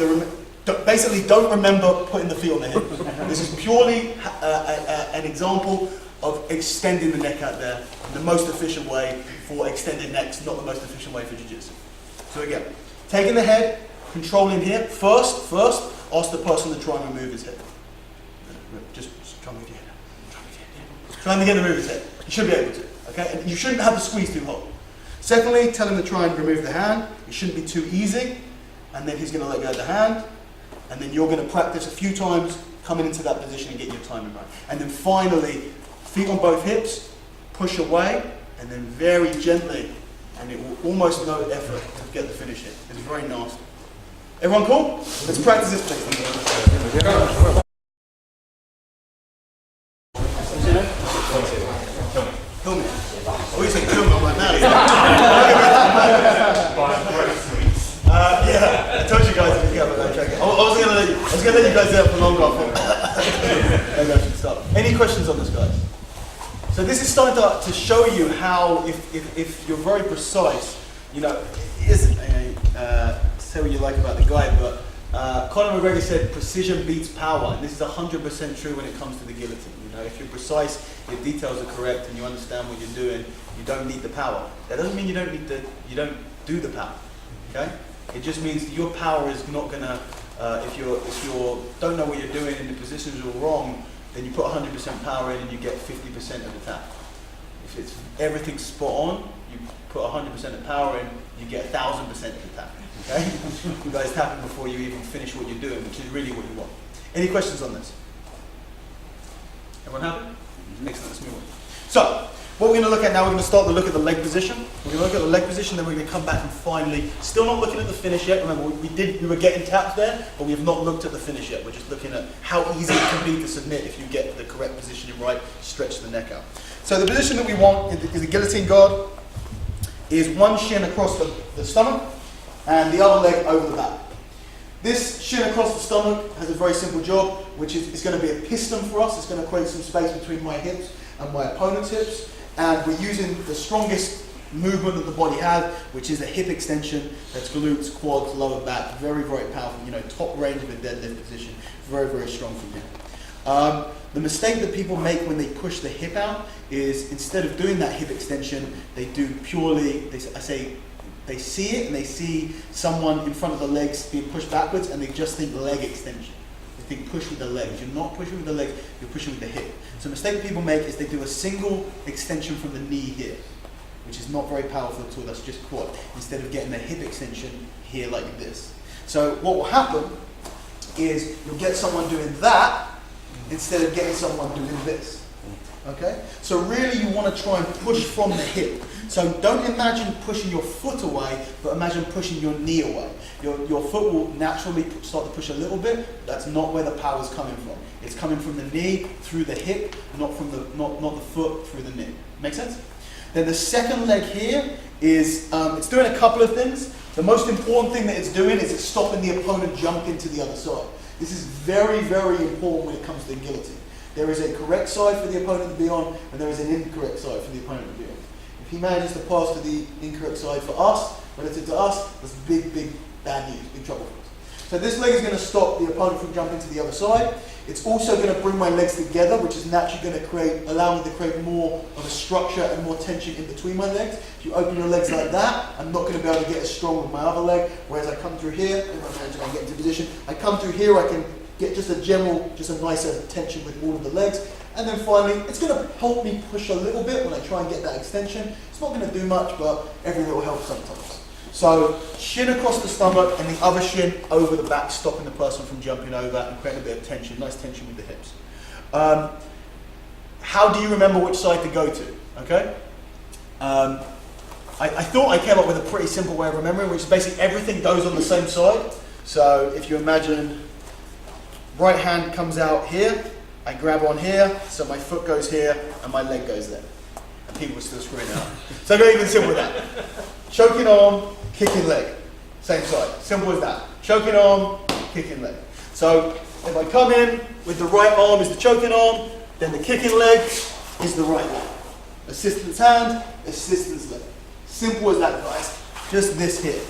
to basically don't remember putting the feet on the hip. This is purely an example of extending the neck out there in the most efficient way for extended necks, not the most efficient way for jiu-jitsu. So again, taking the head, controlling here. First, ask the person to try and remove his head. Just try and move your head. Trying to get him to move his head. You should be able to. Okay? And you shouldn't have to squeeze too hard. Secondly, tell him to try and remove the hand. It shouldn't be too easy. And then he's going to let go of the hand. And then you're going to practice a few times coming into that position and getting your timing right. And then finally, feet on both hips, push away, and then very gently, and it will almost no effort to get the finish hit. It's very nasty. Everyone cool? Let's practice this, please. Kill me. Oh, you say kill me, I'm like, no. Yeah, I told you guys to be careful about tracking. I was gonna let you guys out for longer. Maybe I should stop. Any questions on this, guys? So this is starting to show you how, if you're very precise, say what you like about the guy, but Conor McGregor said precision beats power, and this is 100% true when it comes to the guillotine. If you're precise, your details are correct, and you understand what you're doing, you don't need the power. That doesn't mean you don't do the power. Okay? It just means your power is not gonna. If you don't know what you're doing and the positions are wrong, then you put 100% power in and you get 50% of the tap. If it's everything spot on, you put 100% of power in, you get 1,000% of the tap. Okay? You guys tap it before you even finish what you're doing, which is really what you want. Any questions on this? Everyone happy? Excellent, let's move on. So, what we're going to look at now, we're going to start to look at the leg position. We're going to look at the leg position, then we're going to come back and finally, still not looking at the finish yet. Remember, we were getting taps there, but we have not looked at the finish yet. We're just looking at how easy it can be to submit if you get the correct position right, stretch the neck out. So the position that we want is the guillotine guard, is one shin across the stomach, and the other leg over the back. This shin across the stomach has a very simple job, which is going to be a piston for us. It's going to create some space between my hips and my opponent's hips. And we're using the strongest movement that the body has, which is a hip extension. That's glutes, quads, lower back. Very, very powerful. Top range of a deadlift position. Very, very strong from here. The mistake that people make when they push the hip out is instead of doing that hip extension, they do purely, they see it and they see someone in front of the legs being pushed backwards and they just think leg extension. They think push with the legs. You're not pushing with the legs, you're pushing with the hip. So the mistake that people make is they do a single extension from the knee here, which is not very powerful at all, that's just quad, instead of getting a hip extension here like this. So what will happen is you'll get someone doing that instead of getting someone doing this. Okay? So really you want to try and push from the hip. So don't imagine pushing your foot away, but imagine pushing your knee away. Your foot will naturally start to push a little bit, but that's not where the power is coming from. It's coming from the knee through the hip, not the foot through the knee. Make sense? Then the second leg here is, it's doing a couple of things. The most important thing that it's doing is it's stopping the opponent jumping to the other side. This is very, very important when it comes to the guillotine. There is a correct side for the opponent to be on, and there is an incorrect side for the opponent to be on. If he manages to pass to the incorrect side for us, relative to us, that's big, big bad news, big trouble for us. So this leg is going to stop the opponent from jumping to the other side. It's also going to bring my legs together, which is naturally going to allow me to create more of a structure and more tension in between my legs. If you open your legs like that, I'm not going to be able to get as strong with my other leg. Whereas I come through here, if I manage to get into position, I come through here, I can get just a nicer tension with all of the legs. And then finally, it's going to help me push a little bit when I try and get that extension. It's not going to do much, but every little helps sometimes. So shin across the stomach and the other shin over the back, stopping the person from jumping over and creating a bit of tension, nice tension with the hips. How do you remember which side to go to? Okay. I thought I came up with a pretty simple way of remembering, which is basically everything goes on the same side. So if you imagine right hand comes out here, I grab on here, so my foot goes here and my leg goes there. And people are still screwing it up. So go even simple with that. Choking arm, kicking leg. Same side. Simple as that. Choking arm, kicking leg. So if I come in with the right arm is the choking arm, then the kicking leg is the right leg. Assistant's hand, assistant's leg. Simple as that, guys. Just this here.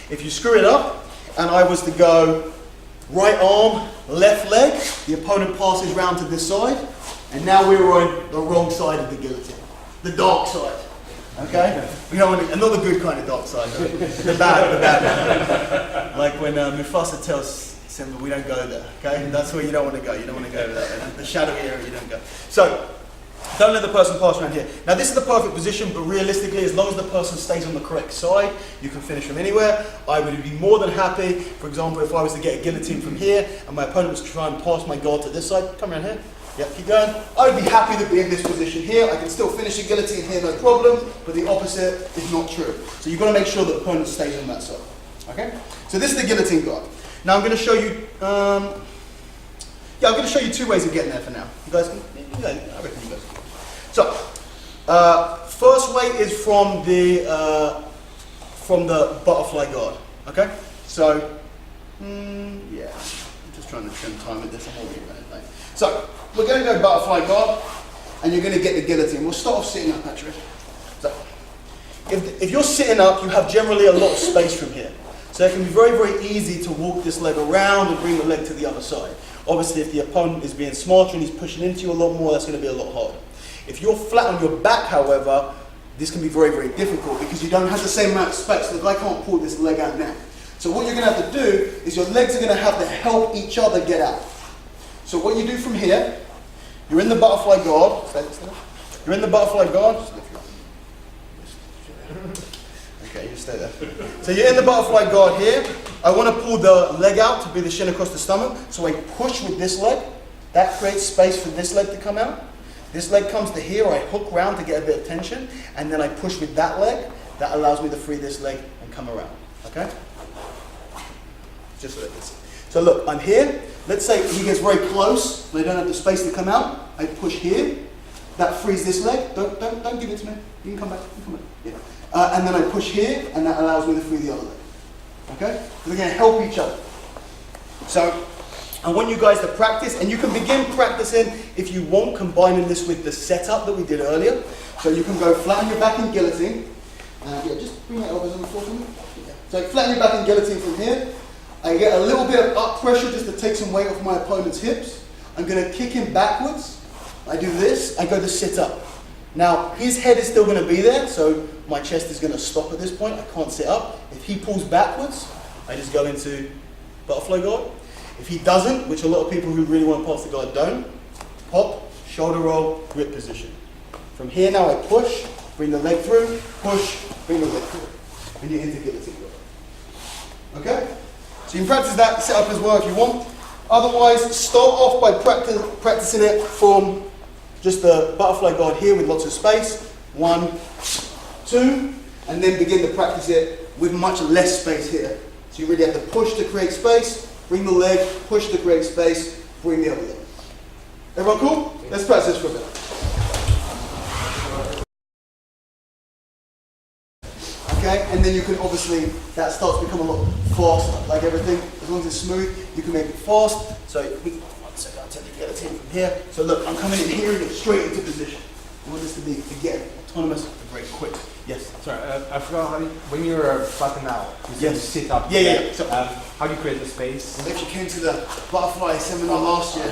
If you screw it up, and I was to go right arm, left leg, the opponent passes round to this side, and now we're on the wrong side of the guillotine. The dark side. Okay? We don't want to, and not the good kind of dark side, the bad. Like when Mufasa tells Simba, we don't go there. Okay? That's where you don't want to go. You don't want to go there. The shadowy area, you don't go. So, don't let the person pass around here. Now this is the perfect position, but realistically, as long as the person stays on the correct side, you can finish from anywhere. I would be more than happy, for example, if I was to get a guillotine from here, and my opponent was to try and pass my guard to this side, come around here. Yep, keep going. I would be happy to be in this position here. I can still finish a guillotine here, no problem, but the opposite is not true. So you've got to make sure that the opponent stays on that side. Okay? So this is the guillotine guard. Now I'm going to show you, I'm going to show you two ways of getting there for now. You guys can, I reckon you guys can. So, first way is from the butterfly guard. Okay? So, yeah, I'm just trying to trim time with this. I'm already running late. So, we're going to go butterfly guard, and you're going to get the guillotine. We'll start off sitting up, Patrick. So, if you're sitting up, you have generally a lot of space from here. So it can be very, very easy to walk this leg around and bring the leg to the other side. Obviously, if the opponent is being smarter and he's pushing into you a lot more, that's going to be a lot harder. If you're flat on your back, however, this can be very, very difficult because you don't have the same amount of space. Look, I can't pull this leg out now. So what you're going to have to do is your legs are going to have to help each other get out. So what you do from here, you're in the butterfly guard. You're in the butterfly guard. Okay, you stay there. So you're in the butterfly guard here. I want to pull the leg out to be the shin across the stomach. So I push with this leg. That creates space for this leg to come out. This leg comes to here. I hook round to get a bit of tension. And then I push with that leg. That allows me to free this leg and come around. Okay? Just like this. So look, I'm here. Let's say he gets very close. I don't have the space to come out. I push here. That frees this leg. Don't give it to me. You can come back. You can come back. Yeah. And then I push here, and that allows me to free the other leg. Okay? So they're going to help each other. So I want you guys to practice, and you can begin practicing if you want, combining this with the setup that we did earlier. So you can go flat on your back in guillotine. Yeah, just bring your elbows on the floor for me. Yeah. So flatten your back in guillotine from here. I get a little bit of up pressure just to take some weight off my opponent's hips. I'm going to kick him backwards. I do this. I go to sit up. Now, his head is still going to be there, so my chest is going to stop at this point. I can't sit up. If he pulls backwards, I just go into butterfly guard. If he doesn't, which a lot of people who really want to pass the guard don't, pop, shoulder roll, grip position. From here now I push, bring the leg through, push, bring the leg through. And you're into guillotine guard. Okay? So you can practice that setup as well if you want. Otherwise, start off by practicing it from just the butterfly guard here with lots of space. 1, 2, and then begin to practice it with much less space here. So you really have to push to create space, bring the leg, push to create space, bring the other leg. Everyone cool? Let's practice this for a bit. Okay, and then you can obviously, that starts to become a lot faster, like everything. As long as it's smooth, you can make it fast. So So I'll take the guillotine from here. So look, I'm coming in here and get straight into position. I want this to be, again, autonomous and very quick. Yes? Sorry, I forgot how when you were flattened out, you said you sit up. Yeah. So, how do you create the space? if you came to the butterfly seminar last year.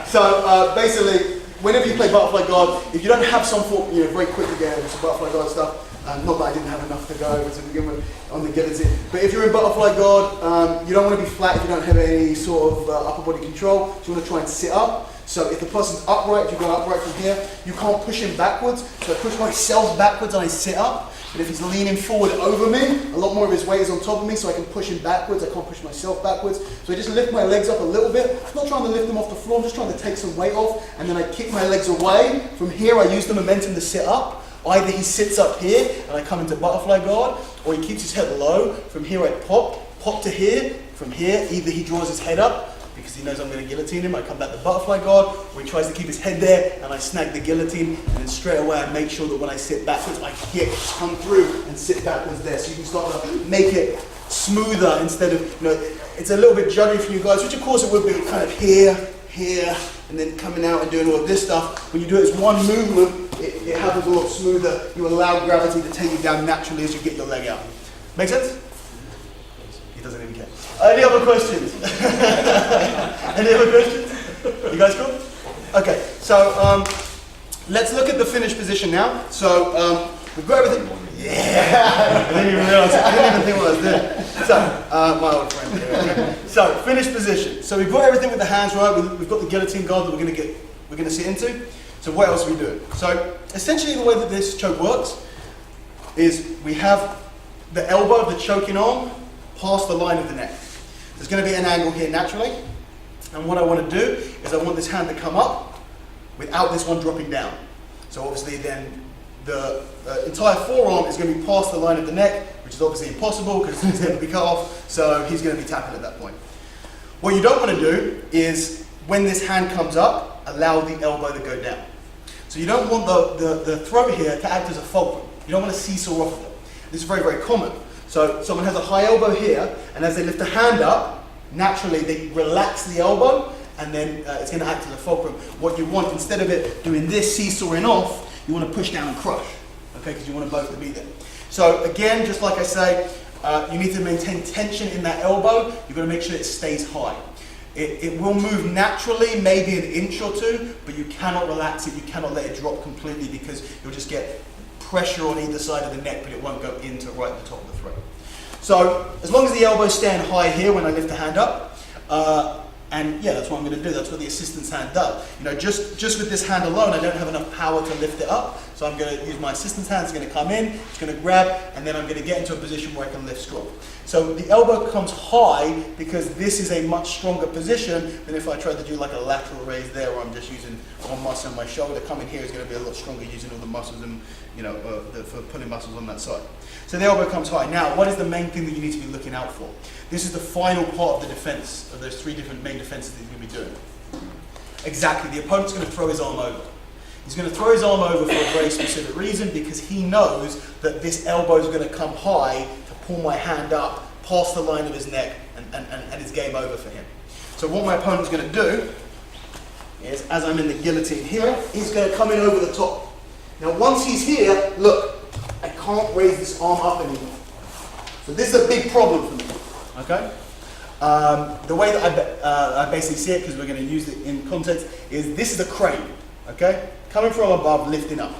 So basically, whenever you play butterfly guard, if you don't have some form, very quick again, some butterfly guard stuff, not that I didn't have enough to go to begin with on the guillotine, but if you're in butterfly guard, you don't want to be flat if you don't have any sort of upper body control, so you want to try and sit up. So if the person's upright, if you go upright from here, you can't push him backwards, so I push myself backwards and I sit up. But if he's leaning forward over me, a lot more of his weight is on top of me, so I can push him backwards. I can't push myself backwards. So I just lift my legs up a little bit. I'm not trying to lift them off the floor, I'm just trying to take some weight off, and then I kick my legs away. From here, I use the momentum to sit up. Either he sits up here, and I come into butterfly guard, or he keeps his head low. From here, I pop to here. From here, either he draws his head up, because he knows I'm going to guillotine him, I come back to butterfly guard, or he tries to keep his head there, and I snag the guillotine, and then straight away I make sure that when I sit backwards, I come through and sit backwards there. So you can start to make it smoother instead of, it's a little bit juggy for you guys, which of course it would be kind of here, and then coming out and doing all of this stuff. When you do it as one movement, it happens a lot smoother. You allow gravity to take you down naturally as you get your leg out. Make sense? He doesn't even care. Any other questions? Any other questions? You guys cool? Okay, so let's look at the finished position now. So we've got everything. Yeah! I didn't even realize it. I didn't even think what I was doing. So, my old friend here. Okay? So, finished position. So we've got everything with the hands right. We've got the guillotine guard that we're going to sit into. So what else are we doing? So essentially the way that this choke works is we have the elbow of the choking arm past the line of the neck. There's going to be an angle here naturally, and what I want to do is I want this hand to come up without this one dropping down. So obviously then the entire forearm is going to be past the line of the neck, which is obviously impossible because his head will be cut off, so he's going to be tapping at that point. What you don't want to do is when this hand comes up, allow the elbow to go down. So you don't want the throat here to act as a fulcrum. You don't want to seesaw off of it. This is very, very common. So someone has a high elbow here, and as they lift the hand up, naturally they relax the elbow, and then it's going to act as a fulcrum. What you want, instead of it doing this seesawing off, you want to push down and crush, okay, because you want them both to be there. So again, just like I say, you need to maintain tension in that elbow. You've got to make sure it stays high. It will move naturally, maybe an inch or two, but you cannot relax it, you cannot let it drop completely because you'll just get pressure on either side of the neck, but it won't go into right at the top of the throat. So as long as the elbow's staying high here when I lift the hand up, and yeah, that's what I'm going to do. That's what the assistant's hand does. Just with this hand alone, I don't have enough power to lift it up. So I'm going to use my assistant's hand. It's going to come in, it's going to grab, and then I'm going to get into a position where I can lift strong. So the elbow comes high because this is a much stronger position than if I tried to do like a lateral raise there, where I'm just using one muscle on my shoulder. Coming here is going to be a lot stronger using all the muscles and for pulling muscles on that side. So the elbow comes high. Now, what is the main thing that you need to be looking out for? This is the final part of the defense, of those three different main defenses that you're going to be doing. Exactly, the opponent's going to throw his arm over. He's going to throw his arm over for a very specific reason, because he knows that this elbow is going to come high to pull my hand up past the line of his neck, and it's game over for him. So what my opponent's going to do is, as I'm in the guillotine here, he's going to come in over the top. Now once he's here, look, I can't raise this arm up anymore. So this is a big problem for me, okay? The way that I basically see it, because we're going to use it in context, is this is a crane, okay? Coming from above, lifting up.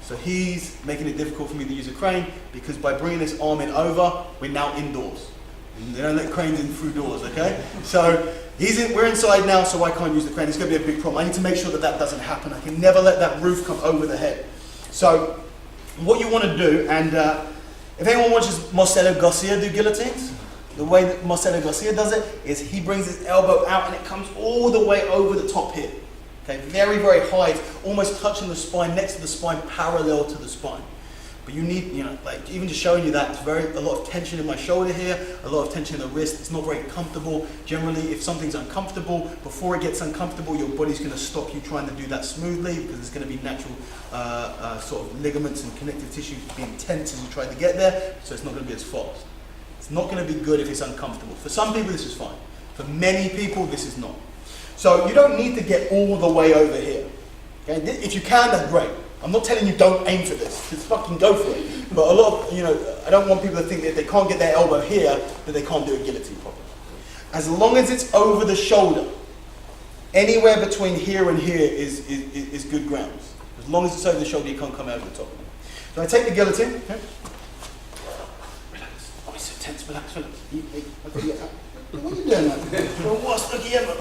So he's making it difficult for me to use a crane, because by bringing this arm in over, we're now indoors. They don't let cranes in through doors, okay? So we're inside now, so I can't use the crane. It's going to be a big problem. I need to make sure that that doesn't happen. I can never let that roof come over the head. So what you want to do, and if anyone watches Marcelo Garcia do guillotines, the way that Marcelo Garcia does it is he brings his elbow out and it comes all the way over the top here. Okay, very, very high, it's almost touching the spine, next to the spine, parallel to the spine. But you need, like even just showing you that, it's a lot of tension in my shoulder here, a lot of tension in the wrist. It's not very comfortable. Generally, if something's uncomfortable, before it gets uncomfortable, your body's going to stop you trying to do that smoothly, because there's going to be natural sort of ligaments and connective tissue being tense as you try to get there, so it's not going to be as fast. It's not going to be good if it's uncomfortable. For some people, this is fine. For many people, this is not. So you don't need to get all the way over here. Okay? If you can, that's great. I'm not telling you don't aim for this. Just fucking go for it. But a lot of, I don't want people to think that if they can't get their elbow here, that they can't do a guillotine properly. As long as it's over the shoulder, anywhere between here and here is good grounds. As long as it's over the shoulder, you can't come over the top. So I take the guillotine. Okay. Relax. Oh, it's so tense. Relax, relax. What are you doing, man? What's the yellow?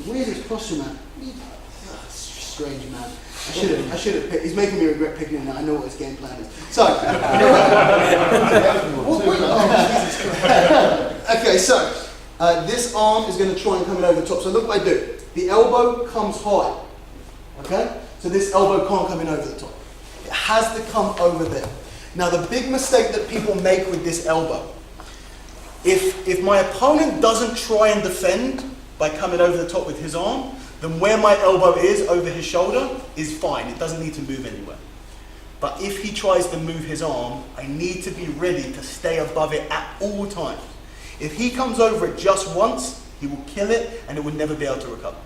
Where's his posture, man? Strange, man. I should have picked. He's making me regret picking him now. I know what his game plan is. So, okay, so this arm is going to try and come in over the top. So look what I do. The elbow comes high. Okay? So this elbow can't come in over the top. It has to come over there. Now the big mistake that people make with this elbow, if my opponent doesn't try and defend by coming over the top with his arm, then where my elbow is over his shoulder is fine. It doesn't need to move anywhere. But if he tries to move his arm, I need to be ready to stay above it at all times. If he comes over it just once, he will kill it and it will never be able to recover.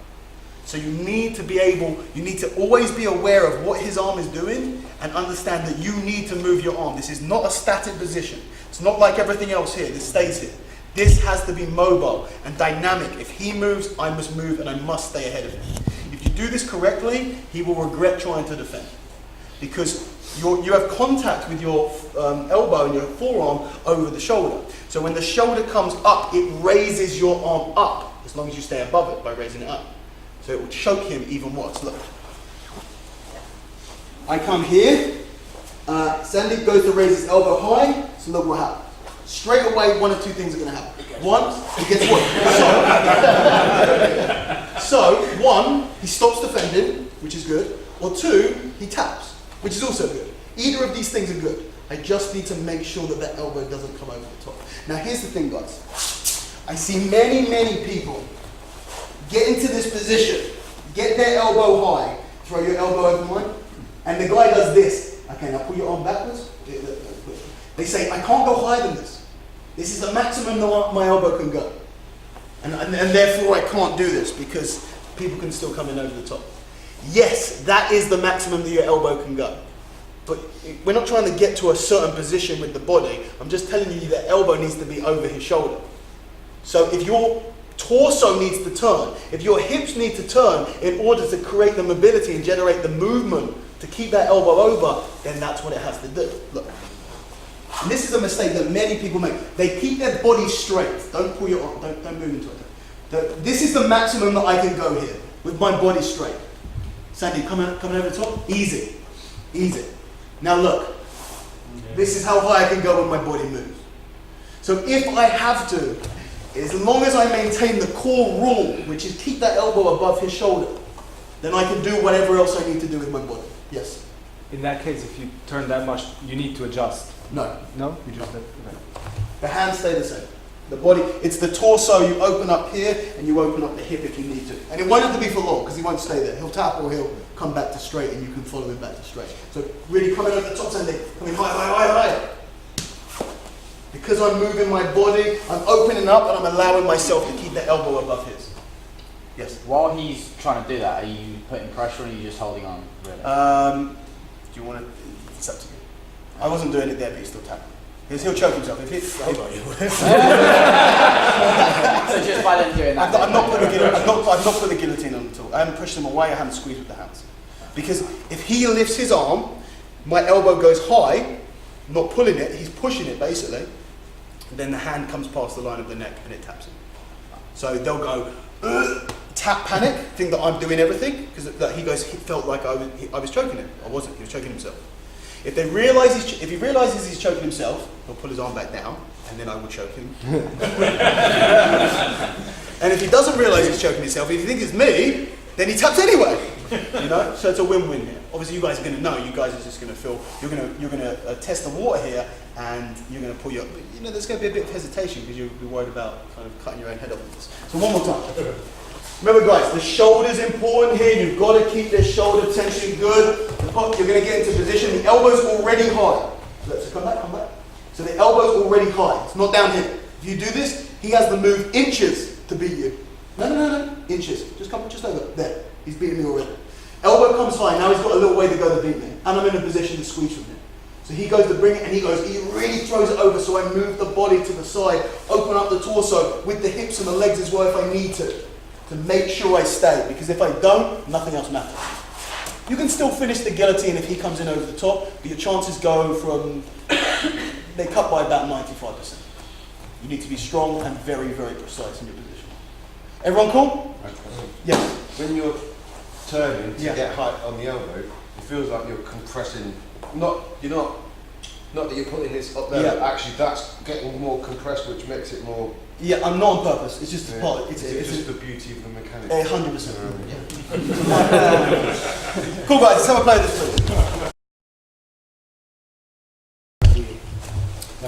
So you need to always be aware of what his arm is doing and understand that you need to move your arm. This is not a static position. It's not like everything else here. This stays here. This has to be mobile and dynamic. If he moves, I must move and I must stay ahead of him. If you do this correctly, he will regret trying to defend. Because you have contact with your elbow and your forearm over the shoulder. So when the shoulder comes up, it raises your arm up, as long as you stay above it by raising it up. So it will choke him even worse. Look. I come here. Sandy goes to raise his elbow high. So look what happens. Straight away, one of two things are going to happen. One, he gets what? So, one, he stops defending, which is good. Or two, he taps, which is also good. Either of these things are good. I just need to make sure that that elbow doesn't come over the top. Now, here's the thing, guys. I see many, many people get into this position, get their elbow high, throw your elbow over mine, and the guy does this. Okay, now pull your arm backwards. They say, I can't go higher than this. This is the maximum that my elbow can go. And therefore I can't do this because people can still come in over the top. Yes, that is the maximum that your elbow can go. But we're not trying to get to a certain position with the body. I'm just telling you that elbow needs to be over his shoulder. So if your torso needs to turn, if your hips need to turn in order to create the mobility and generate the movement to keep that elbow over, then that's what it has to do. Look. And this is a mistake that many people make. They keep their body straight. Don't pull your arm, don't move into it. This is the maximum that I can go here, with my body straight. Sandy, coming over the top, easy, easy. Now look, this is how high I can go when my body moves. So if I have to, as long as I maintain the core rule, which is keep that elbow above his shoulder, then I can do whatever else I need to do with my body. Yes? In that case, if you turn that much, you need to adjust. No. No? You just okay. The hands stay the same. The body, it's the torso, you open up here and you open up the hip if you need to. And it won't have to be for long because he won't stay there. He'll tap or he'll come back to straight and you can follow him back to straight. So really coming over the top, Sandy, coming high, high, high, high. Because I'm moving my body, I'm opening up and I'm allowing myself to keep the elbow above his. Yes? While he's trying to do that, are you putting pressure or are you just holding on? Really? Do you want to, it's up to you. I wasn't doing it there, but he's still tapping. He'll choke himself. If he, So just by them doing that. I've not put the guillotine on at all. I haven't pushed him away, I haven't squeezed with the hands. Because if he lifts his arm, my elbow goes high, not pulling it, he's pushing it basically, then the hand comes past the line of the neck and it taps him. So they'll go, tap panic, think that I'm doing everything, because he felt like I was choking him. I wasn't, he was choking himself. If he realizes he's choking himself, he'll pull his arm back down, and then I will choke him. And if he doesn't realize he's choking himself, if he thinks it's me, then he taps anyway. You know, so it's a win-win here. Obviously, you guys are going to know. You guys are just going to feel. You're going to test the water here, and you're going to pull your. You know, there's going to be a bit of hesitation because you'll be worried about kind of cutting your own head off with this. So one more time. Remember, guys, the shoulder's important here. You've got to keep this shoulder tension good. You're going to get into position. The elbow's already high. So come back, come back. So the elbow's already high. It's not down here. If you do this, he has to move inches to beat you. No, inches. Just come, just over there. He's beating me already. Elbow comes high. Now he's got a little way to go to beat me, and I'm in a position to squeeze from him. So he goes to bring it, and he really throws it over. So I move the body to the side, open up the torso with the hips and the legs as well if I need to make sure I stay. Because if I don't, nothing else matters. You can still finish the guillotine if he comes in over the top, but your chances go from, they cut by about 95%. You need to be strong and very, very precise in your position. Everyone cool? Yes. When you're turning to Yeah. get height on the elbow, it feels like you're compressing. Not that you're putting this up there, Yeah. but actually that's getting more compressed, which makes it more. Yeah, I'm not on purpose. It's just a part. It's just the beauty of the mechanics. 100%. Cool guys, let's have a play of this please. I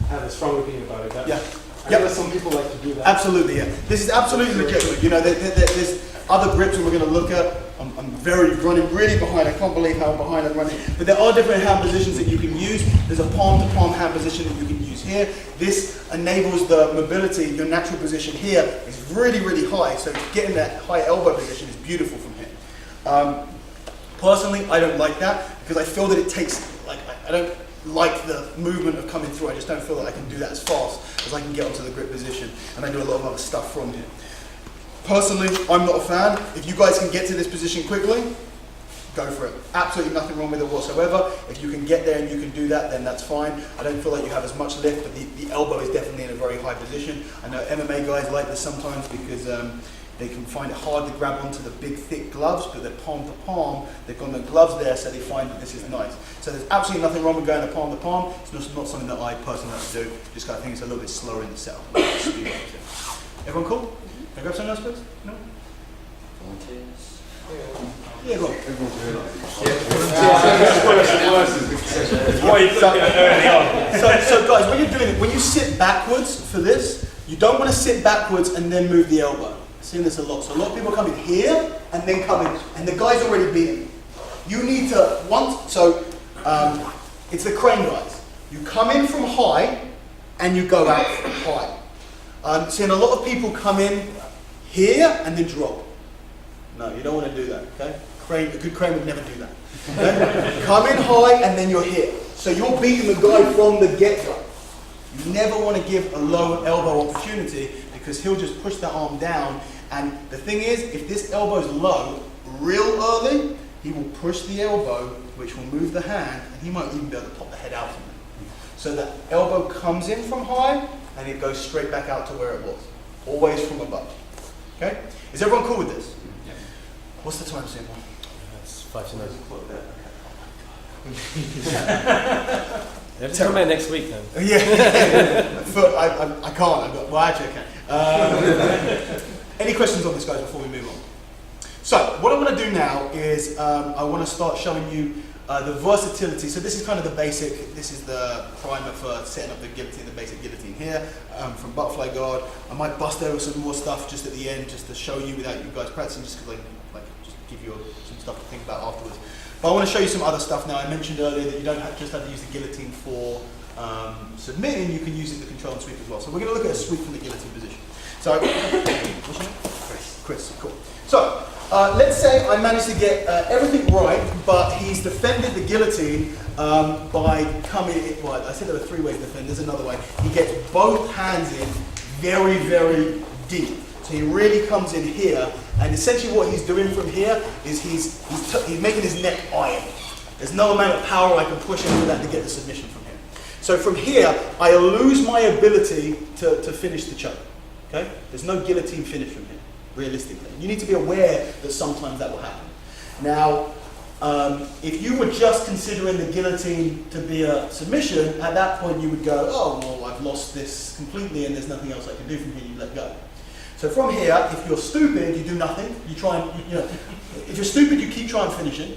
have a strong opinion about it. Yeah. I know some people like to do that. Absolutely, yeah. This is absolutely legitimate. You know, there's other grips that we're going to look at. I'm running really behind. I can't believe how behind I'm running. But there are different hand positions that you can use. There's a palm-to-palm hand position that you can use here. This enables the mobility. Your natural position here is really, really high. So getting that high elbow position is beautiful from here. Personally, I don't like that because I feel that it takes, I don't like the movement of coming through. I just don't feel that I can do that as fast as I can get onto the grip position. And I do a lot of other stuff from here. Personally, I'm not a fan. If you guys can get to this position quickly, go for it. Absolutely nothing wrong with it whatsoever. If you can get there and you can do that, then that's fine. I don't feel like you have as much lift, but the elbow is definitely in a very high position. I know MMA guys like this sometimes because they can find it hard to grab onto the big thick gloves, but they're palm to palm. They've got no gloves there, so they find that this is nice. So there's absolutely nothing wrong with going to palm to palm. It's not something that I personally like to do. Just kind of think it's a little bit slower in the setup. Everyone cool? Can I grab something else, please? No? Volunteers. Yeah, go on. So guys, when you're doing it, when you sit backwards for this, you don't want to sit backwards and then move the elbow. I've seen this a lot. So a lot of people come in here and then come in, and the guy's already beaten. You need to, it's the crane guys. You come in from high and you go out from high. Seeing a lot of people come in here and then drop. No, you don't want to do that, okay? A good crane would never do that. Okay? Come in high and then you're here. So you're beating the guy from the get-go. You never want to give a low elbow opportunity because he'll just push that arm down. And the thing is, if this elbow's low real early, he will push the elbow, which will move the hand, and he might even be able to pop the head out from it. So that elbow comes in from high and it goes straight back out to where it was. Always from above. Okay? Is everyone cool with this? Yeah. What's the time, Simon? It's 5 to 9. They have to come back next week then. Yeah. I can't. Well, actually I can. Any questions on this, guys, before we move on? So, what I want to do now is I want to start showing you the versatility. So this is kind of the basic, this is the primer for setting up the guillotine, the basic guillotine here, from butterfly guard. I might bust over some more stuff just at the end, just to show you without you guys practicing, just because I just give you some stuff to think about afterwards. But I want to show you some other stuff now. I mentioned earlier that you don't just have to use the guillotine for submitting, you can use it to control and sweep as well. So we're going to look at a sweep from the guillotine position. So, what's your name? Chris, cool. So, let's say I managed to get everything right, but he's defended the guillotine by coming in. Well, I said there were 3 ways to defend. There's another way. He gets both hands in very, very deep. So he really comes in here, and essentially what he's doing from here is he's making his neck iron. There's no amount of power I can push into that to get the submission from him. So from here, I lose my ability to finish the choke. Okay? There's no guillotine finish from here, realistically. You need to be aware that sometimes that will happen. Now, if you were just considering the guillotine to be a submission, at that point you would go, oh, well, I've lost this completely and there's nothing else I can do from here, you let go. So from here, if you're stupid, you do nothing. You try and, if you're stupid, you keep trying finishing,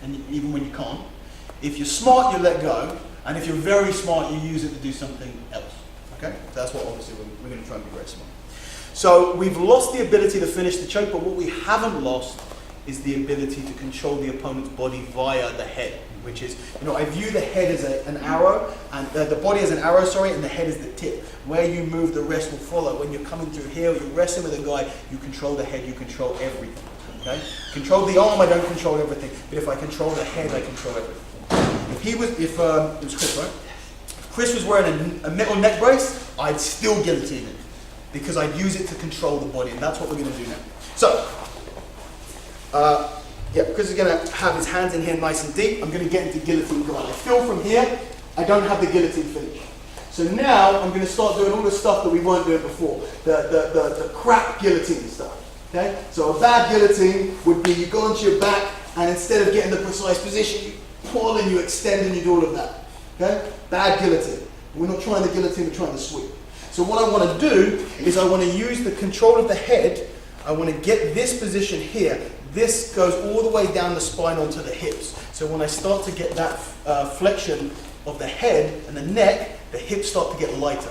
and even when you can't. If you're smart, you let go. And if you're very smart, you use it to do something else. Okay? So that's what obviously we're going to try and be very smart. So we've lost the ability to finish the choke, but what we haven't lost is the ability to control the opponent's body via the head, which is, I view the head as an arrow, and the body as an arrow, and the head is the tip. Where you move, the rest will follow. When you're coming through here, you're wrestling with a guy, you control the head, you control everything. Okay? Control the arm, I don't control everything. But if I control the head, I control everything. It was Chris, right? If Chris was wearing a metal neck brace, I'd still guillotine it, because I'd use it to control the body, and that's what we're going to do now. So, Chris is going to have his hands in here nice and deep. I'm going to get into guillotine guard. I feel from here, I don't have the guillotine finish. So now I'm going to start doing all the stuff that we weren't doing before, the crap guillotine stuff. Okay? So a bad guillotine would be you go onto your back, and instead of getting the precise position, you pull and you extend and you do all of that. Okay? Bad guillotine. We're not trying the guillotine, we're trying the sweep. So what I want to do is I want to use the control of the head. I want to get this position here. This goes all the way down the spine onto the hips. So when I start to get that flexion of the head and the neck, the hips start to get lighter.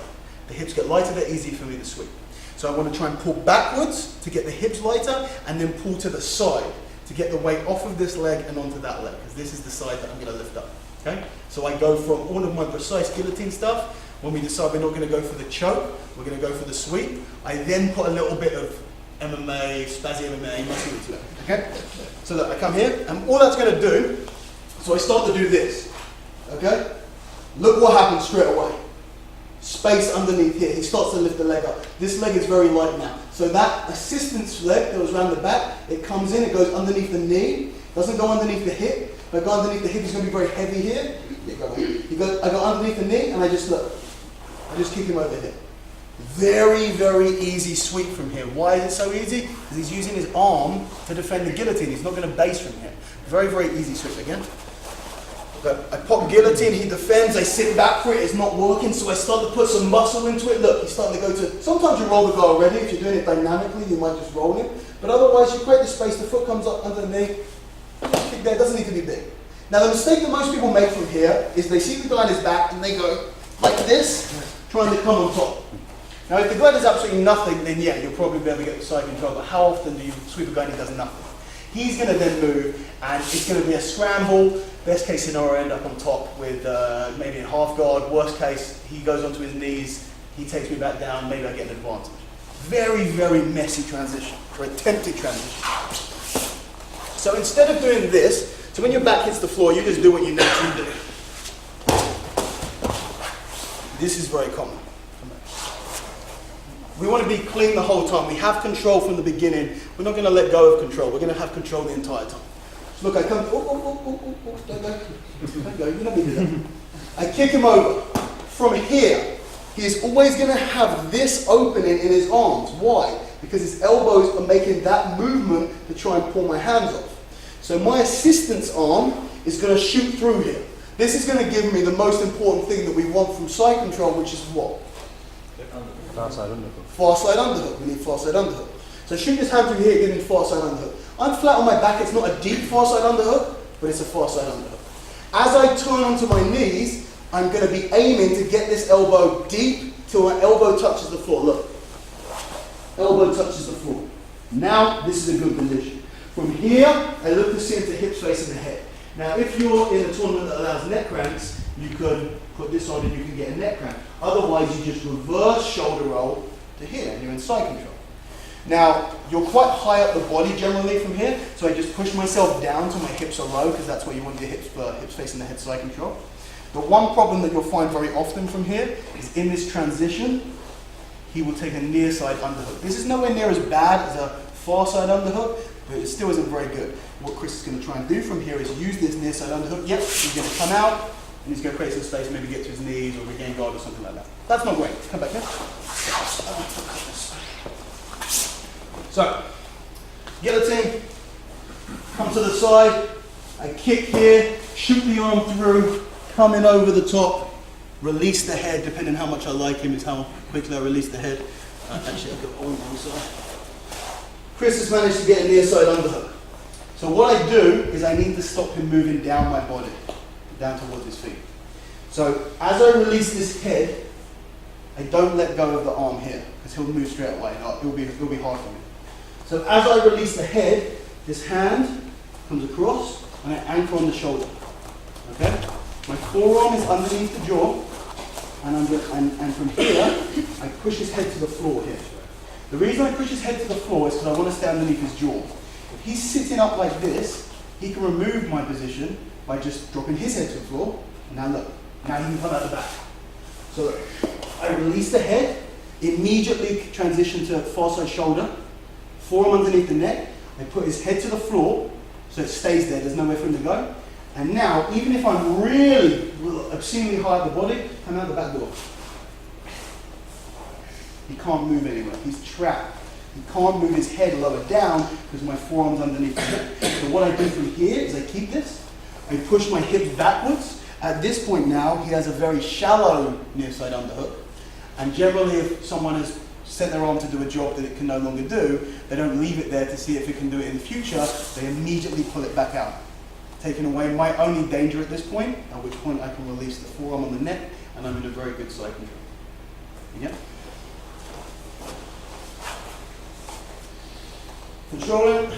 The hips get lighter, they're easy for me to sweep. So I want to try and pull backwards to get the hips lighter, and then pull to the side to get the weight off of this leg and onto that leg, because this is the side that I'm going to lift up. Okay? So I go from all of my precise guillotine stuff. When we decide we're not going to go for the choke, we're going to go for the sweep. I then put a little bit of MMA, spazzy MMA, muscle into it. Okay? So that I come here, and all that's going to do, so I start to do this. Okay? Look what happens straight away. Space underneath here. He starts to lift the leg up. This leg is very light now. So that assistance leg that was around the back, it comes in, it goes underneath the knee, doesn't go underneath the hip. If I go underneath the hip, it's going to be very heavy here. I go underneath the knee, and I just look. I just kick him over here. Very, very easy sweep from here. Why is it so easy? Because he's using his arm to defend the guillotine. He's not going to base from here. Very, very easy sweep again. Okay. I pop guillotine, he defends, I sit back for it, it's not working, so I start to put some muscle into it. Look, he's starting to go to, sometimes you roll the guy already. If you're doing it dynamically, you might just roll him. But otherwise, you create the space, the foot comes up under the knee, kick there, it doesn't need to be big. Now the mistake that most people make from here is they see the guy on his back and they go like this, trying to come on top. Now if the guy does absolutely nothing, then yeah, you'll probably be able to get the side control, but how often do you sweep a guy and he does nothing? He's going to then move, and it's going to be a scramble. Best case scenario, end up on top with maybe a half guard. Worst case, he goes onto his knees, he takes me back down, maybe I get an advantage. Very, very messy transition, or attempted transition. So instead of doing this, so when your back hits the floor, you just do what you naturally do. This is very common. We want to be clean the whole time. We have control from the beginning. We're not going to let go of control. We're going to have control the entire time. So look, I come, don't go. Don't go, you're not going to do that. I kick him over. From here, he is always going to have this opening in his arms. Why? Because his elbows are making that movement to try and pull my hands off. So my assistance arm is going to shoot through here. This is going to give me the most important thing that we want from side control, which is what? Far side underhook. Far side underhook. We need far side underhook. So shoot his hand through here, give me far side underhook. I'm flat on my back. It's not a deep far side underhook, but it's a far side underhook. As I turn onto my knees, I'm going to be aiming to get this elbow deep till my elbow touches the floor. Look. Elbow touches the floor. Now, this is a good position. From here, I look to see if the hips facing the head. Now, if you're in a tournament that allows neck cranks, you could put this on and you can get a neck crank. Otherwise, you just reverse shoulder roll to here, and you're in side control. Now, you're quite high up the body generally from here, so I just push myself down till my hips are low, because that's where you want your hips facing the head side control. The one problem that you'll find very often from here is in this transition, he will take a near side underhook. This is nowhere near as bad as a far side underhook, but it still isn't very good. What Chris is going to try and do from here is use this near side underhook. Yep, he's going to come out, and he's going to create some space, maybe get to his knees or regain guard or something like that. That's not great. Come back here. So, guillotine, come to the side, I kick here, shoot the arm through, come in over the top, release the head, depending on how much I like him is how quickly I release the head. Actually, I've got on one side. Chris has managed to get a near side underhook. So what I do is I need to stop him moving down my body, down towards his feet. So as I release this head, I don't let go of the arm here, because he'll move straight away, and it'll be hard for me. So as I release the head, This hand comes across and I anchor on the shoulder. Okay? My forearm is underneath the jaw, and from here, I push his head to the floor here. The reason I push his head to the floor is because I want to stay underneath his jaw. If he's sitting up like this, he can remove my position by just dropping his head to the floor. And now look, now he can come out the back. So I release the head, immediately transition to far side shoulder, forearm underneath the neck. I put his head to the floor, so it stays there, there's nowhere for him to go. And now, even if I'm really obscenely high at the body, come out the back door. He can't move anywhere, he's trapped. He can't move his head lower down because my forearm's underneath the neck. So what I do from here is I keep this, I push my hips backwards. At this point now, he has a very shallow near side underhook. And generally, if someone has sent their arm to do a job that it can no longer do, they don't leave it there to see if it can do it in the future, they immediately pull it back out. Taking away my only danger at this point, at which point I can release the forearm on the neck, and I'm in a very good side control. Yeah? Controlling,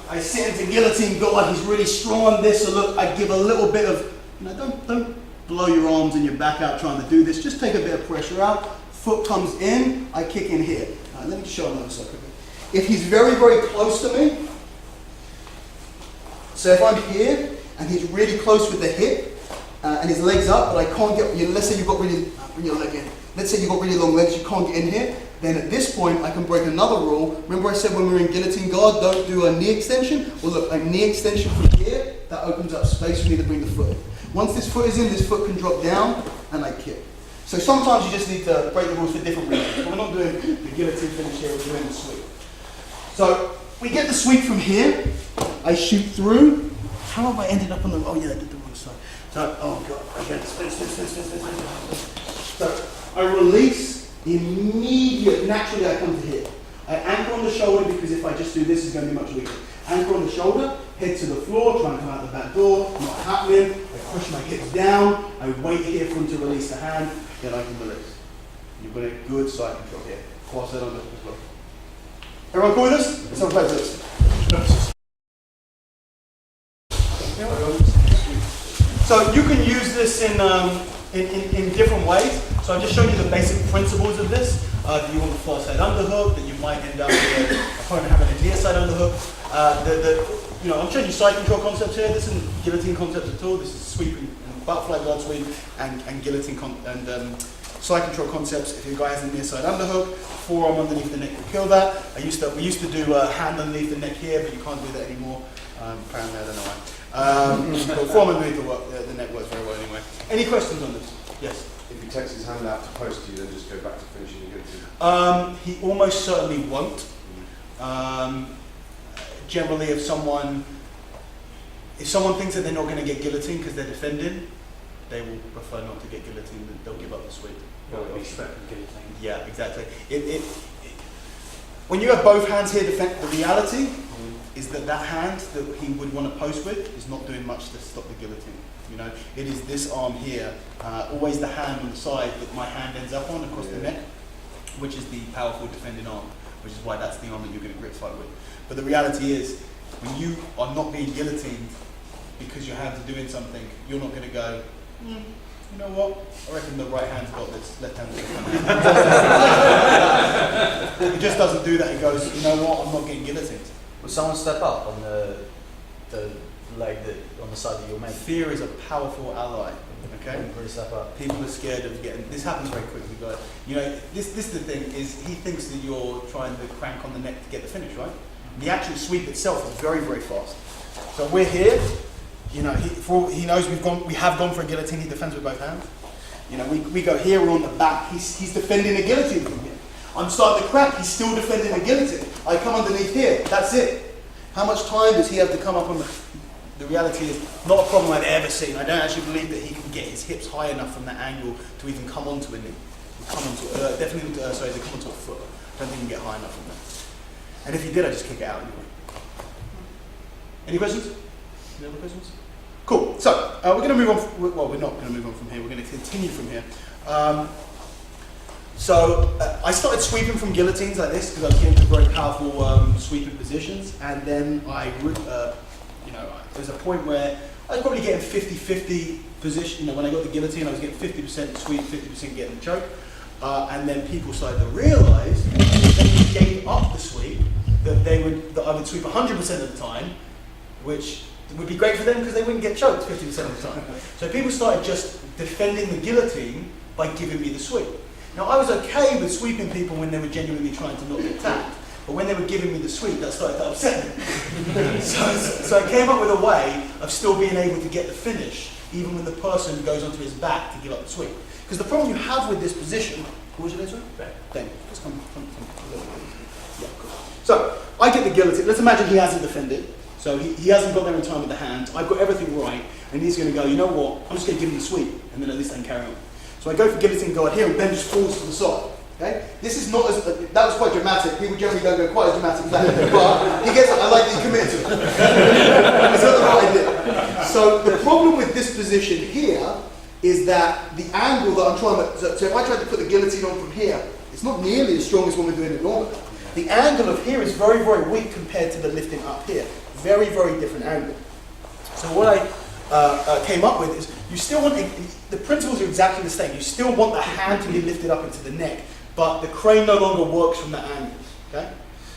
I sit into guillotine guard, he's really strong on this, so look, I give a little bit of, don't blow your arms and your back out trying to do this, just take a bit of pressure out, foot comes in, I kick in here. Let me just show another side quickly. If he's very, very close to me, so if I'm here, and he's really close with the hip, and his leg's up, but I can't get, let's say you've got really, bring your leg in, let's say you've got really long legs, you can't get in here, then at this point I can break another rule. Remember I said when we were in guillotine guard, don't do a knee extension? Well look, a knee extension from here, that opens up space for me to bring the foot in. Once this foot is in, this foot can drop down, and I kick. So sometimes you just need to break the rules for different reasons. We're not doing the guillotine finish here, we're doing the sweep. So we get the sweep from here, I shoot through. How have I ended up on the, oh yeah, I did the wrong side. So, oh God, okay, spin. So I release, immediate, naturally I come to here. I anchor on the shoulder because if I just do this, it's going to be much weaker. Anchor on the shoulder, head to the floor, try and come out the back door, not happening. I push my hips down, I wait here for him to release the hand, then I can release. You've got a good side control here. Cross that under as well. Everyone cool with this? Let's have a play with this. So you can use this in different ways. So I've just shown you the basic principles of this. Do you want the far side underhook, that you might end up with an opponent having a near side underhook. I'm showing you side control concepts here. This isn't guillotine concepts at all. This is sweeping, butterfly guard sweep, and guillotine side control concepts. If your guy has a near side underhook, forearm underneath the neck will kill that. We used to do hand underneath the neck here, but you can't do that anymore. Apparently, I don't know why. But forearm underneath the neck works very well anyway. Any questions on this? Yes. If he takes his hand out to post you, then just go back to finishing the guillotine. He almost certainly won't. Generally, if someone thinks that they're not going to get guillotine because they're defending, they will prefer not to get guillotine. They'll give up the sweep. Yeah, exactly. When you have both hands here, the reality is that hand that he would want to post with is not doing much to stop the guillotine. You know, it is this arm here, always the hand on the side that my hand ends up on across the neck, which is the powerful defending arm, which is why that's the arm that you're going to grip fight with. But the reality is, when you are not being guillotined because your hands are doing something, you're not going to go, you know what, I reckon the right hand's got this, left hand's got this. It just doesn't do that. It goes, you know what, I'm not getting guillotined. Will someone step up on the leg on the side that you're making? Fear is a powerful ally. Okay. Really step up. People are scared of getting. This happens very quickly, guys. You know, this is the thing is he thinks that you're trying to crank on the neck to get the finish, right? The actual sweep itself is very, very fast. So we're here. You know, he knows we have gone for a guillotine. He defends with both hands. You know, we go here. We're on the back. He's defending a guillotine from here. I'm starting to crack. He's still defending a guillotine. I come underneath here. That's it. How much time does he have to come up on the? The reality is not a problem I've ever seen. I don't actually believe that he can get his hips high enough from that angle to even come onto a knee. Definitely to come onto a foot. I don't think he can get high enough from that. And if he did, I'd just kick it out anyway. Any questions? Any other questions? Cool. So we're going to move on. Well, we're not going to move on from here. We're going to continue from here. So I started sweeping from guillotines like this because I was getting to very powerful sweeping positions, and then there was a point where I was probably getting 50-50 position. When I got the guillotine, I was getting 50% sweep, 50% getting the choke, and then people started to realise that they gave up the sweep, that I would sweep 100% of the time, which would be great for them because they wouldn't get choked 50% of the time. So people started just defending the guillotine by giving me the sweep. Now I was okay with sweeping people when they were genuinely trying to not get tapped, but when they were giving me the sweep, that started to upset me. so I came up with a way of still being able to get the finish, even when the person goes onto his back to give up the sweep. Because the problem you have with this position, what was your name, sorry? Ben. Just come. Yeah, cool. So I get the guillotine. Let's imagine he hasn't defended. So he hasn't got there in time with the hands. I've got everything right, and he's going to go, you know what, I'm just going to give him the sweep, and then at least I can carry on. So I go for guillotine guard here, and Ben just falls to the side. Okay? This is not as, that was quite dramatic. People generally don't go quite as dramatic as that, but he gets it. I like that he committed to it. It's not the right idea. So the problem with this position here is that the angle that I'm trying to, so if I try to put the guillotine on from here, it's not nearly as strong as when we're doing it normally. The angle of here is very, very weak compared to the lifting up here. Very, very different angle. So what I came up with is, you still want, the principles are exactly the same. You still want the hand to be lifted up into the neck, but the crane no longer works from that angle, okay?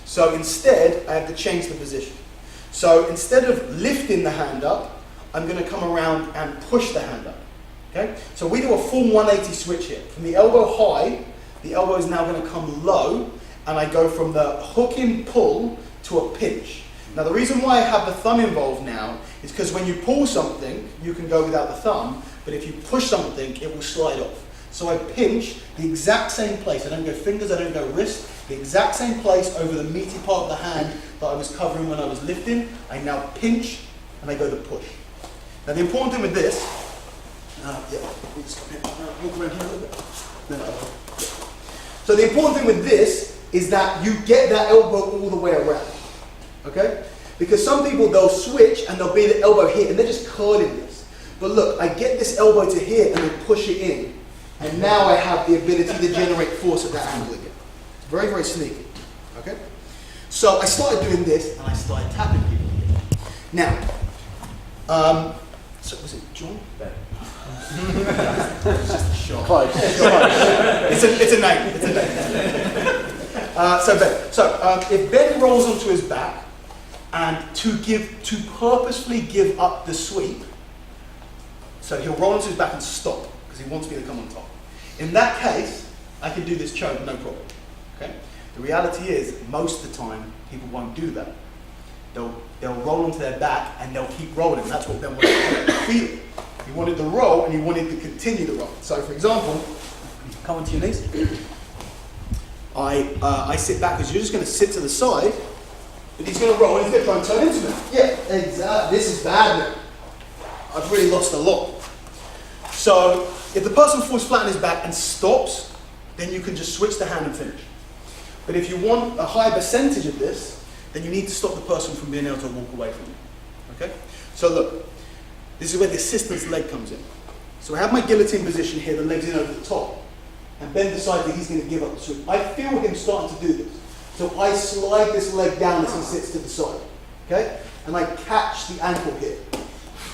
So instead, I have to change the position. So instead of lifting the hand up, I'm gonna come around and push the hand up, okay? So we do a full 180 switch here. From the elbow high, the elbow is now gonna come low, and I go from the hook in pull to a pinch. Now the reason why I have the thumb involved now is because when you pull something, you can go without the thumb, but if you push something, it will slide off. So I pinch the exact same place. I don't go fingers, I don't go wrist. The exact same place over the meaty part of the hand that I was covering when I was lifting. I now pinch and I go to push. Now the important thing with this, we'll just walk around here a little bit. So the important thing with this is that you get that elbow all the way around. Okay? Because some people, they'll switch and they'll be the elbow here and they're just curling this. But look, I get this elbow to here and then push it in. And now I have the ability to generate force at that angle again. It's very, very sneaky. Okay? So I started doing this and I started tapping people again. Now, so was it John? Ben. It's just a shot. Close. It's a name. It's a name. So Ben. So if Ben rolls onto his back and to purposefully give up the sweep, so he'll roll onto his back and stop because he wants me to come on top. In that case, I can do this choke, no problem. Okay? The reality is, most of the time, people won't do that. They'll roll onto their back and they'll keep rolling. That's what Ben wanted to feel. He wanted the roll and he wanted to continue the roll. So, for example, come onto your knees. I sit back because you're just going to sit to the side, but he's going to roll and he's going to try and turn into me. Yeah, exactly. This is bad now. I've really lost a lot. So, if the person falls flat on his back and stops, then you can just switch the hand and finish. But if you want a high percentage of this, then you need to stop the person from being able to walk away from you. Okay? So look, this is where the assistant's leg comes in. So I have my guillotine position here, the leg's in over the top. And Ben decides that he's going to give up the sweep. I feel him starting to do this. So I slide this leg down as he sits to the side. Okay? And I catch the ankle here.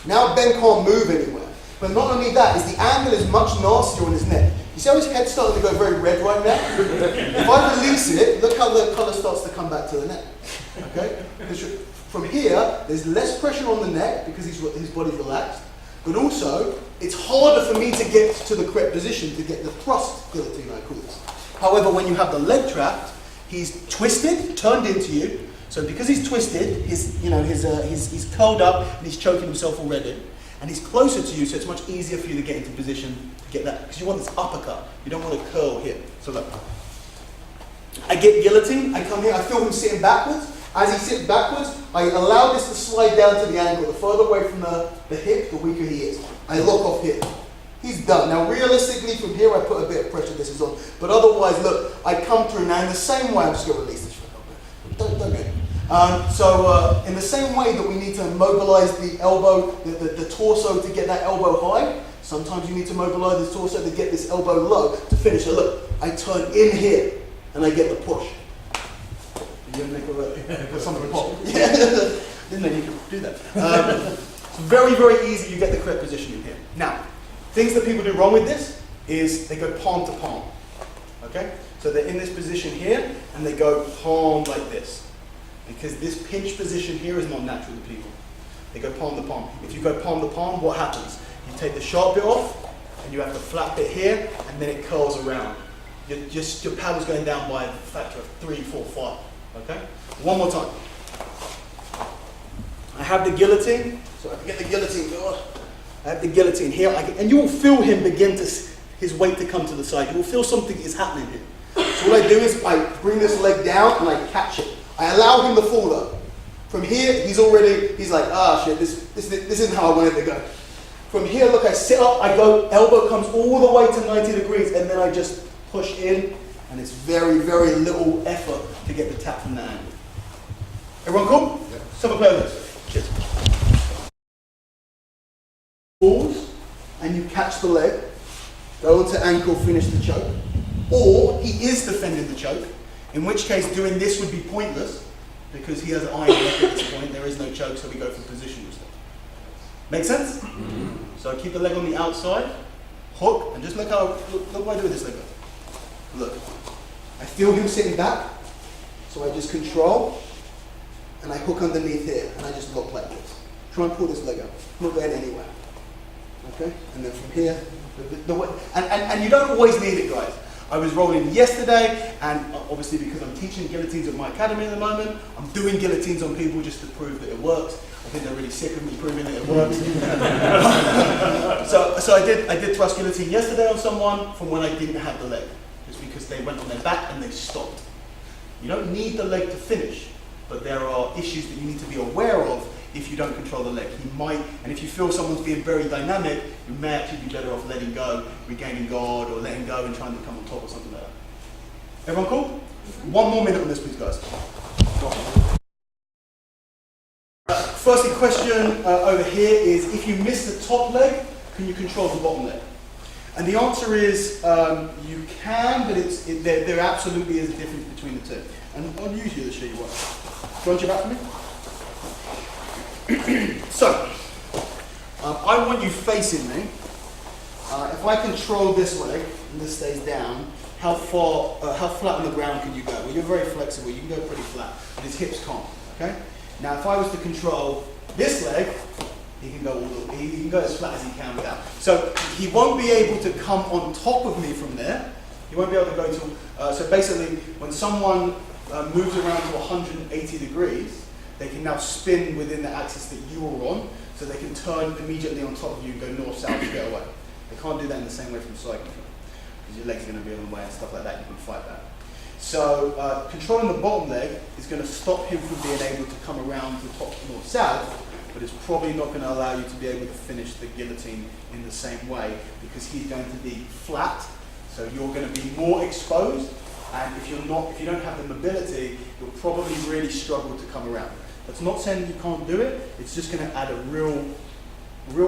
Now Ben can't move anywhere. But not only that, is the angle is much nastier on his neck. You see how his head's starting to go very red right now? If I release it, look how the colour starts to come back to the neck. Okay? Because from here, there's less pressure on the neck because his body's relaxed. But also, it's harder for me to get to the correct position to get the thrust guillotine, I call this. However, when you have the leg trapped, he's twisted, turned into you. So because he's twisted, he's curled up and he's choking himself already. And he's closer to you, so it's much easier for you to get into position to get that. Because you want this uppercut. You don't want to curl here. So look. I get guillotine, I come here, I feel him sitting backwards. As he sits backwards, I allow this to slide down to the ankle. The further away from the hip, the weaker he is. I lock off here. He's done. Now realistically, from here I put a bit of pressure, this is on. But otherwise, look, I come through now in the same way. I'm just going to release this for a little bit. Don't get it. In the same way that we need to mobilize the elbow, the torso to get that elbow high, Sometimes you need to mobilize this torso to get this elbow low to finish. So look, I turn in here and I get the push. You gonna make something pop? Yeah. Didn't know you could do that. It's very, very easy. You get the correct position in here. Now, things that people do wrong with this is they go palm to palm. Okay? So they're in this position here and they go palm like this. Because this pinch position here is not natural to people. They go palm to palm. If you go palm to palm, what happens? You take the sharp bit off and you have the flat bit here and then it curls around. Your paddle's going down by a factor of 3, 4, 5. Okay? One more time. I have the guillotine. So I can get the guillotine going. I have the guillotine here. And you will feel him begin to, his weight to come to the side. You will feel something is happening here. So what I do is I bring this leg down and I catch it. I allow him to fall though. From here, he's like, ah shit, this isn't how I wanted to go. From here, look, I sit up, I go, elbow comes all the way to 90 degrees, and then I just push in, and it's very, very little effort to get the tap from that angle. Everyone cool? Yeah. Let's have a play with this. Cheers. Pause, and you catch the leg, go onto ankle, finish the choke. Or he is defending the choke, in which case doing this would be pointless, because he has an iron neck at this point, there is no choke, so we go for positional stuff. Make sense? Mm-hmm. So I keep the leg on the outside, hook, and just look what I do with this leg. Look, I feel him sitting back, so I just control, and I hook underneath here, and I just look like this. Try and pull this leg up, not going anywhere. Okay? And then from here, and you don't always need it, guys. I was rolling yesterday, and obviously because I'm teaching guillotines at my academy at the moment, I'm doing guillotines on people just to prove that it works. I think they're really sick of me proving that it works. so I did thrust guillotine yesterday on someone from when I didn't have the leg, just because they went on their back and they stopped. You don't need the leg to finish, but there are issues that you need to be aware of if you don't control the leg. He might, and if you feel someone's being very dynamic, you may actually be better off letting go, regaining guard, or letting go and trying to come on top or something like that. Everyone cool? 1 more minute on this, please, guys. Firstly, question over here is, if you miss the top leg, can you control the bottom leg? And the answer is, you can, but there absolutely is a difference between the two. And I'll use you to show you what. Do you want your back for me? So, I want you facing me. If I control this leg and this stays down, how flat on the ground can you go? Well, you're very flexible. You can go pretty flat, but his hips can't. Okay. Now, if I was to control this leg, he can go he can go as flat as he can without. So he won't be able to come on top of me from there. He won't be able to go to. So basically, when someone moves around to 180 degrees. They can now spin within the axis that you are on, so they can turn immediately on top of you and go north-south straight away. They can't do that in the same way from side control, because your legs are going to be on the way and stuff like that. You can fight that. So controlling the bottom leg is going to stop him from being able to come around to the top north-south, but it's probably not going to allow you to be able to finish the guillotine in the same way, because he's going to be flat, so you're going to be more exposed, and if you don't have the mobility, you'll probably really struggle to come around. That's not saying that you can't do it, it's just going to add a real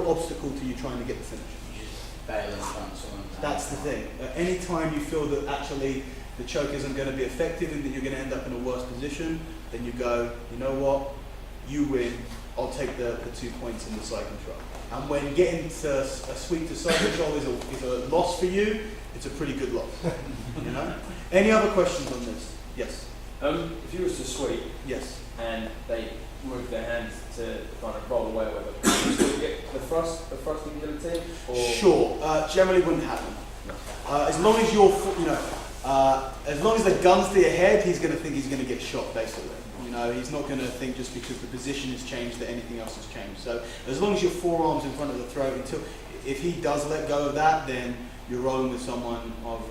obstacle to you trying to get the finish. You just bail in front of someone. That's the thing. Any time you feel that actually the choke isn't going to be effective and that you're going to end up in a worse position, then you go, you know what, you win, I'll take the 2 points in the side control. And when getting to a sweep to side control is a loss for you, it's a pretty good loss. You know? Any other questions on this? Yes. If you was to sweep, yes, and they move their hands to kind of roll away with it, do you still get the thrusting guillotine? Or? Sure. Generally wouldn't happen. As long as you're, as long as the gun's to your head, he's going to think he's going to get shot, basically. You know, he's not going to think just because the position has changed that anything else has changed. So as long as your forearm's in front of the throat, if he does let go of that, then you're rolling with someone of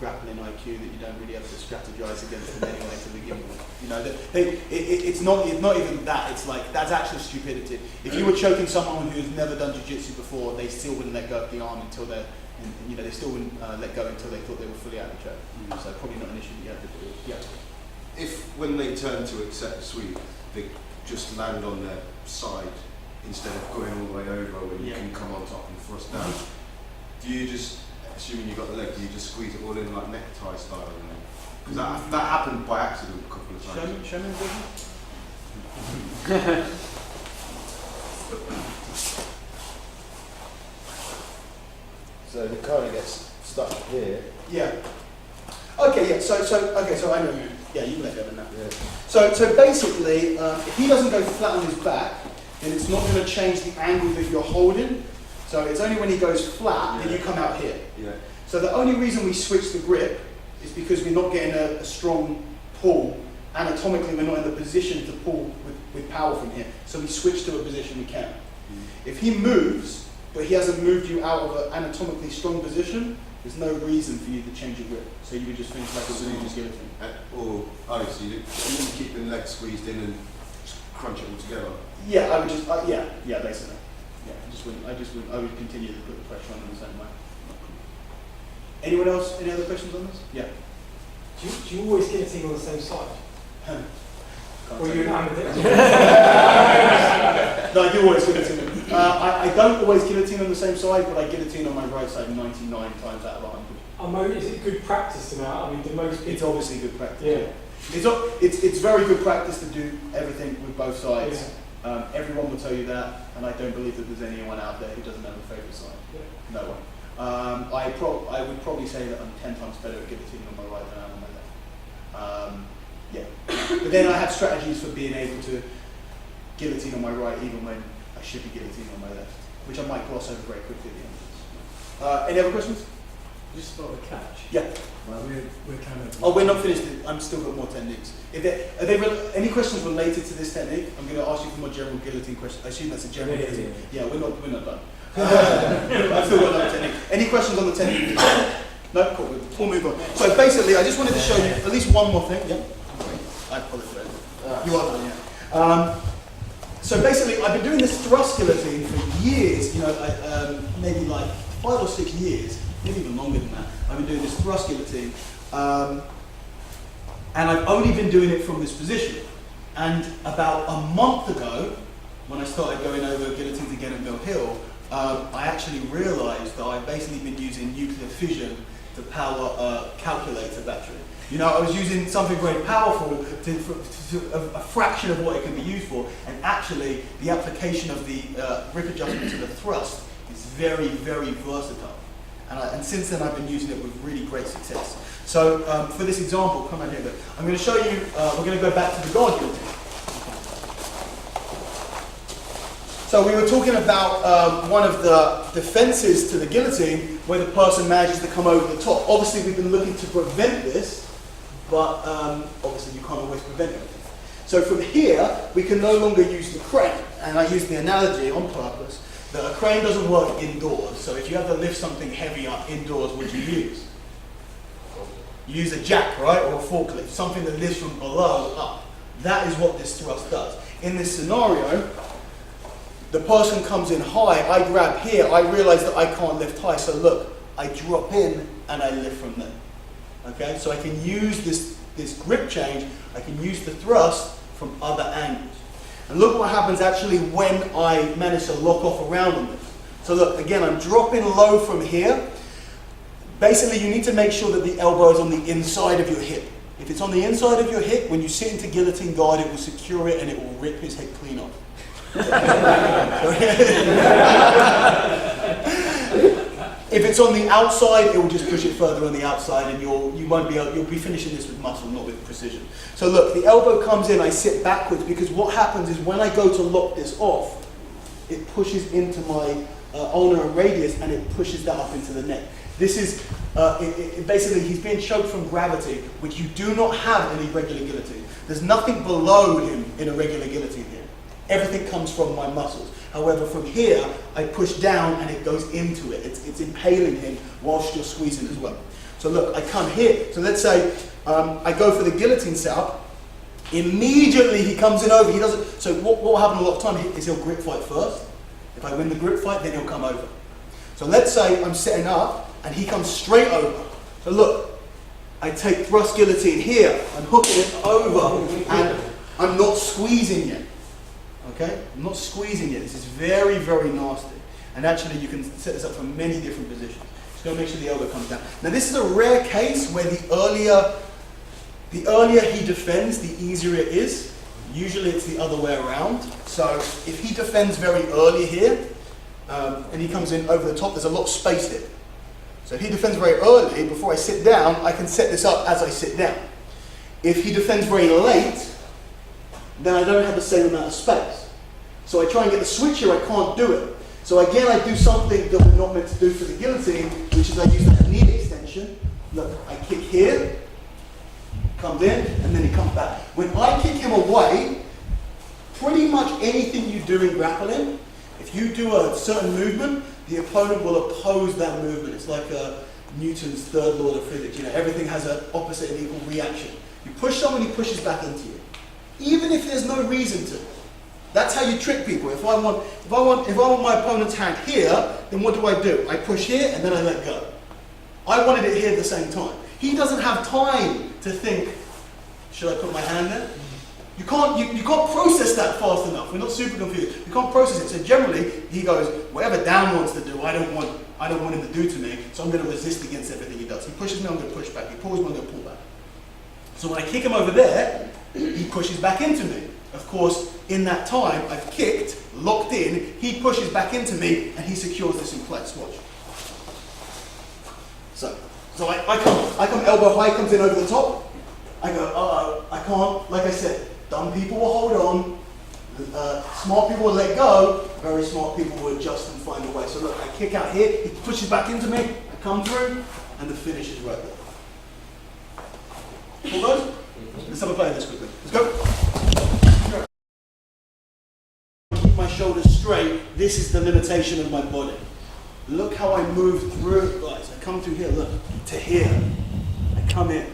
grappling IQ that you don't really have to strategize against them anyway to begin with. You know, it's not even that. It's like that's actual stupidity. If you were choking someone who's never done jiu-jitsu before, they still wouldn't let go of the arm until they still wouldn't let go until they thought they were fully out of the choke. So probably not an issue that you have to do. Yeah. If when they turn to accept sweep, they just land on their side instead of going all the way over where you Yeah. can come on top and thrust down. Do you just, assuming you've got the leg, do you just squeeze it all in like necktie style? Because that happened by accident a couple of times. Show me the vision. So the kind of gets stuck here. Yeah. Okay, yeah, so I know you. Yeah, you can let go of that. Yeah. So basically, if he doesn't go flat on his back, then it's not going to change the angle that you're holding. So it's only when he goes flat that you come out here. Yeah. So the only reason we switch the grip is because we're not getting a strong pull. Anatomically, we're not in the position to pull with power from here. So we switch to a position we can. If he moves, but he hasn't moved you out of an anatomically strong position, there's no reason for you to change your grip. So you would just finish like a Suzuki's guillotine. Or, so you keep the leg squeezed in and just crunch it all together. Yeah, I would just, yeah, basically. Yeah, I would continue to put the pressure on in the same way. Anyone else, any other questions on this? Yeah. Do you always guillotine on the same side? Or you No, I do always guillotine. I don't always guillotine on the same side, but I guillotine on my right side 99 times out of 100. Is it good practice to know? I mean, do most people... It's obviously good practice. Yeah. It's very good practice to do everything with both sides. Yeah. Everyone will tell you that, and I don't believe that there's anyone out there who doesn't have a favourite side. Yeah. No one. I would probably say that I'm 10 times better at guillotining on my right than I am on my left. Yeah. But then I have strategies for being able to guillotine on my right even when I should be guillotining on my left, which I might gloss over very quickly at the end of this. Any other questions? Just about the catch. Yeah. Well, we're kind of... Oh, we're not finished. I'm still got more techniques. Any questions related to this technique? I'm going to ask you for more general guillotine questions. I assume that's a general guillotine. Yeah, we're not done. I've still got another technique. Any questions on the technique? No? Cool. We'll move on. So basically, I just wanted to show you at least one more thing. Yeah? I apologize. You are done, yeah. So basically, I've been doing this thrust guillotine for years, maybe like 5 or 6 years, maybe even longer than that. I've been doing this thrust guillotine, and I've only been doing it from this position. And about a month ago, when I started going over guillotines again at Mill Hill, I actually realized that I've basically been using nuclear fission to power a calculator battery. I was using something very powerful to a fraction of what it can be used for, and actually the application of the grip adjustment to the thrust is very, very versatile. And since then I've been using it with really great success. So for this example, come on here, I'm going to show you, we're going to go back to the guard guillotine. So we were talking about one of the defenses to the guillotine where the person manages to come over the top. Obviously we've been looking to prevent this, but obviously you can't always prevent everything. So from here, we can no longer use the crane. And I use the analogy on purpose that a crane doesn't work indoors. So if you have to lift something heavy up indoors, what do you use? You use a jack, right? Or a forklift, something that lifts from below up. That is what this thrust does. In this scenario, the person comes in high, I grab here, I realize that I can't lift high, so look, I drop in and I lift from there. Okay, so I can use this grip change, I can use the thrust from other angles. And look what happens actually when I manage to lock off around on this. So look, again, I'm dropping low from here. Basically, you need to make sure that the elbow is on the inside of your hip. If it's on the inside of your hip, when you sit into guillotine guard, it will secure it and it will rip his head clean off. If it's on the outside, it will just push it further on the outside, and you'll be finishing this with muscle, not with precision. So look, the elbow comes in, I sit backwards, because what happens is when I go to lock this off, it pushes into my ulnar and radius, and it pushes that up into the neck. This is, basically, he's being choked from gravity, which you do not have in a regular guillotine. There's nothing below him in a regular guillotine here. Everything comes from my muscles. However, from here, I push down and it goes into it. It's impaling him whilst you're squeezing as well. So look, I come here. So let's say I go for the guillotine setup. Immediately he comes in over. He doesn't. So what will happen a lot of time is he'll grip fight first. If I win the grip fight, then he'll come over. So let's say I'm setting up and he comes straight over. So look, I take thrust guillotine here. I'm hooking it over and I'm not squeezing yet. Okay? I'm not squeezing it. This is very, very nasty. And actually, you can set this up for many different positions. Just gotta make sure the elbow comes down. Now, this is a rare case where the earlier he defends, the easier it is. Usually, it's the other way around. So, if he defends very early here, and he comes in over the top, there's a lot of space here. So, if he defends very early, before I sit down, I can set this up as I sit down. If he defends very late, then I don't have the same amount of space. So I try and get the switch here, I can't do it. So again, I do something that we're not meant to do for the guillotine, which is I use that knee extension. Look, I kick here, comes in, and then he comes back. When I kick him away, pretty much anything you do in grappling, if you do a certain movement, the opponent will oppose that movement. It's like Newton's third law of physics. You know, everything has an opposite and equal reaction. You push someone, he pushes back into you, even if there's no reason to. That's how you trick people. If I want my opponent's hand here, then what do? I push here and then I let go. I wanted it here at the same time. He doesn't have time to think, should I put my hand there? You can't process that fast enough. We're not super confused. You can't process it. So generally, he goes, whatever Dan wants to do, I don't want him to do to me, so I'm going to resist against everything he does. He pushes me, I'm going to push back. He pulls me, I'm going to pull back. So when I kick him over there, he pushes back into me. Of course, in that time, I've kicked, locked in, he pushes back into me, and he secures this in place. Watch. So I come elbow high, comes in over the top. I go, I can't, like I said, dumb people will hold on, smart people will let go, very smart people will adjust and find a way. So look, I kick out here, he pushes back into me, I come through, and the finish is right there. All good? Let's have a play of this quickly. Let's go. Keep my shoulders straight. This is the limitation of my body. Look how I move through, guys. I come through here, look, to here. I come in.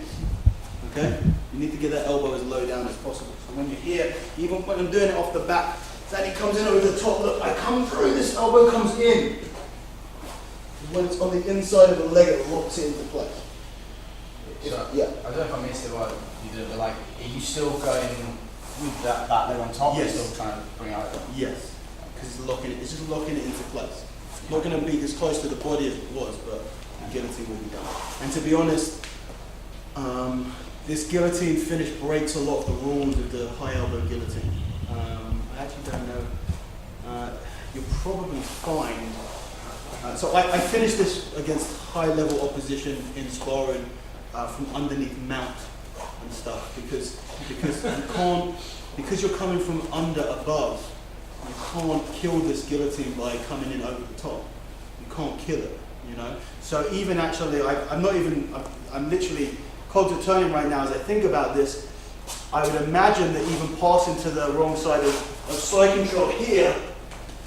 Okay? You need to get that elbow as low down as possible. So when you're here, even when I'm doing it off the back, then he comes in over the top. Look, I come through, this elbow comes in. When it's on the inside of the leg, it locks it into place. So, Yeah. I don't know if I missed it while you did it, but like, are you still going with that leg on top? Yes. You're still trying to bring it out? Yes. Because it's just locking it into place. It's not going to be as close to the body as it was, but the guillotine will be done. And to be honest, this guillotine finish breaks a lot of the rules of the high elbow guillotine. I actually don't know. You'll probably find. So I finished this against high level opposition in sparring from underneath mount and stuff because you're coming from under above. You can't kill this guillotine by coming in over the top. You can't kill it, you know. So even actually, I'm literally cogs are turning right now as I think about this. I would imagine that even passing to the wrong side of side control here,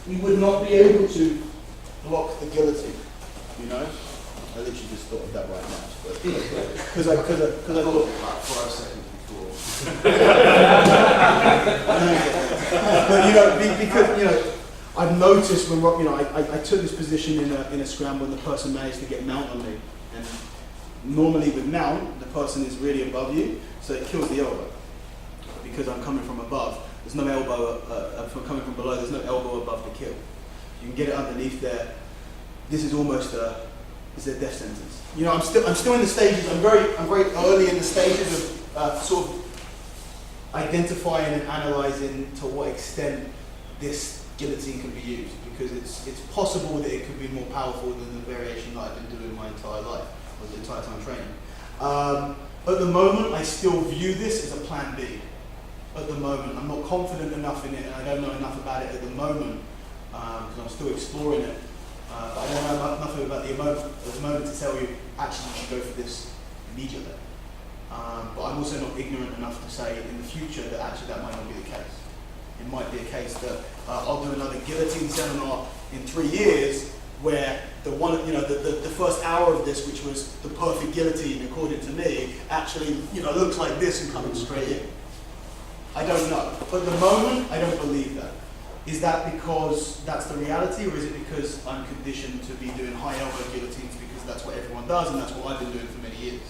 you would not be able to block the guillotine, you know. I literally just thought of that right now, because I thought About 5 seconds before. But you know, because you know, I've noticed when you know, I took this position in a scramble, and the person managed to get mount on me. And normally with mount, the person is really above you, so it kills the elbow. Because I'm coming from above, there's no elbow. If I'm coming from below, there's no elbow above the kill. You can get it underneath there. This is almost it's a death sentence. You know, I'm still in the stages. I'm very early in the stages of sort of identifying and analysing to what extent this guillotine can be used, because it's possible that it could be more powerful than the variation that I've been doing my entire life, or the entire time training. At the moment, I still view this as a plan B. At the moment, I'm not confident enough in it, and I don't know enough about it at the moment, because I'm still exploring it. But I don't know nothing about the moment to tell you, actually you should go for this immediately. But I'm also not ignorant enough to say in the future that actually that might not be the case. It might be a case that I'll do another guillotine seminar in 3 years where the first hour of this, which was the perfect guillotine according to me, actually looks like this and coming straight in. I don't know. But at the moment, I don't believe that. Is that because that's the reality, or is it because I'm conditioned to be doing high elbow guillotines because that's what everyone does and that's what I've been doing for many years?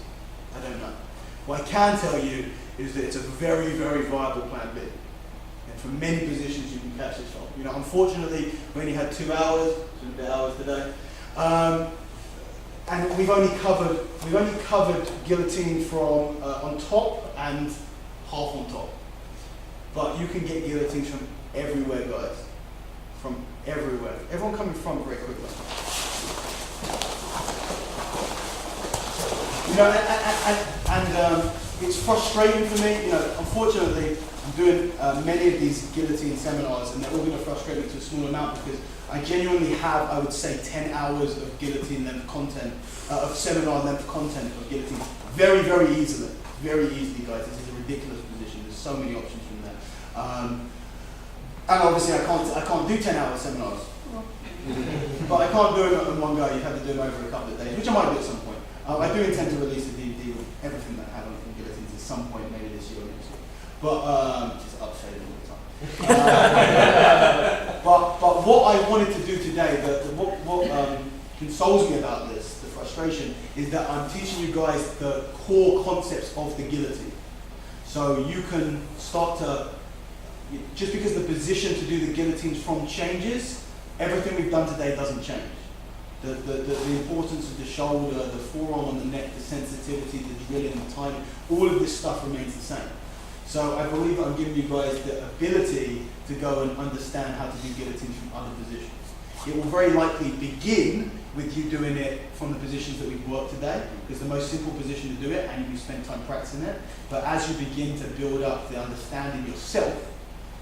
I don't know. What I can tell you is that it's a very, very viable plan B. And from many positions you can catch this from. You know, unfortunately, we only had 2 hours, 2 and a bit hours today. And we've only covered guillotine from on top and half on top. But you can get guillotines from everywhere, guys. From everywhere. Everyone coming from very quickly. You know, and it's frustrating for me. You know, unfortunately, I'm doing many of these guillotine seminars, and they're all going to frustrate me to a small amount because I genuinely have, I would say, 10 hours of guillotine length content, of seminar length content of guillotine, very, very easily. Very easily, guys. This is a ridiculous position. There's so many options from there. And obviously, I can't do 10-hour seminars. But I can't do them in one go. You have to do them over a couple of days, which I might do at some point. I do intend to release a DVD with everything that I have on guillotines at some point, maybe this year or next year. But just upshaded all the time. But what I wanted to do today, what consoles me about this, the frustration, is that I'm teaching you guys the core concepts of the guillotine. So you can start to, just because the position to do the guillotines from changes, everything we've done today doesn't change. The importance of the shoulder, the forearm on the neck, the sensitivity, the drilling, the timing, all of this stuff remains the same. So I believe I'm giving you guys the ability to go and understand how to do guillotines from other positions. It will very likely begin with you doing it from the positions that we've worked today, because the most simple position to do it, and you spend time practicing it. But as you begin to build up the understanding yourself,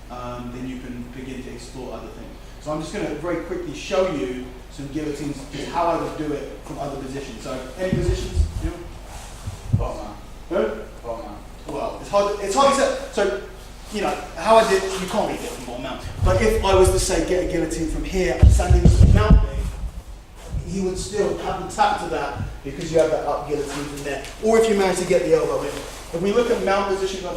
then you can begin to explore other things. So I'm just going to very quickly show you some guillotines, just how I would do it from other positions. So, any positions? You? Bottom man. Who? Bottom man. Well, it's hard to say. So, you know, how I did, you can't really get from bottom mount. But if I was to say, get a guillotine from here, and standing to mount me, he would still have the tap to that because you have that up guillotine from there. Or if you manage to get the elbow in. If we look at mount position,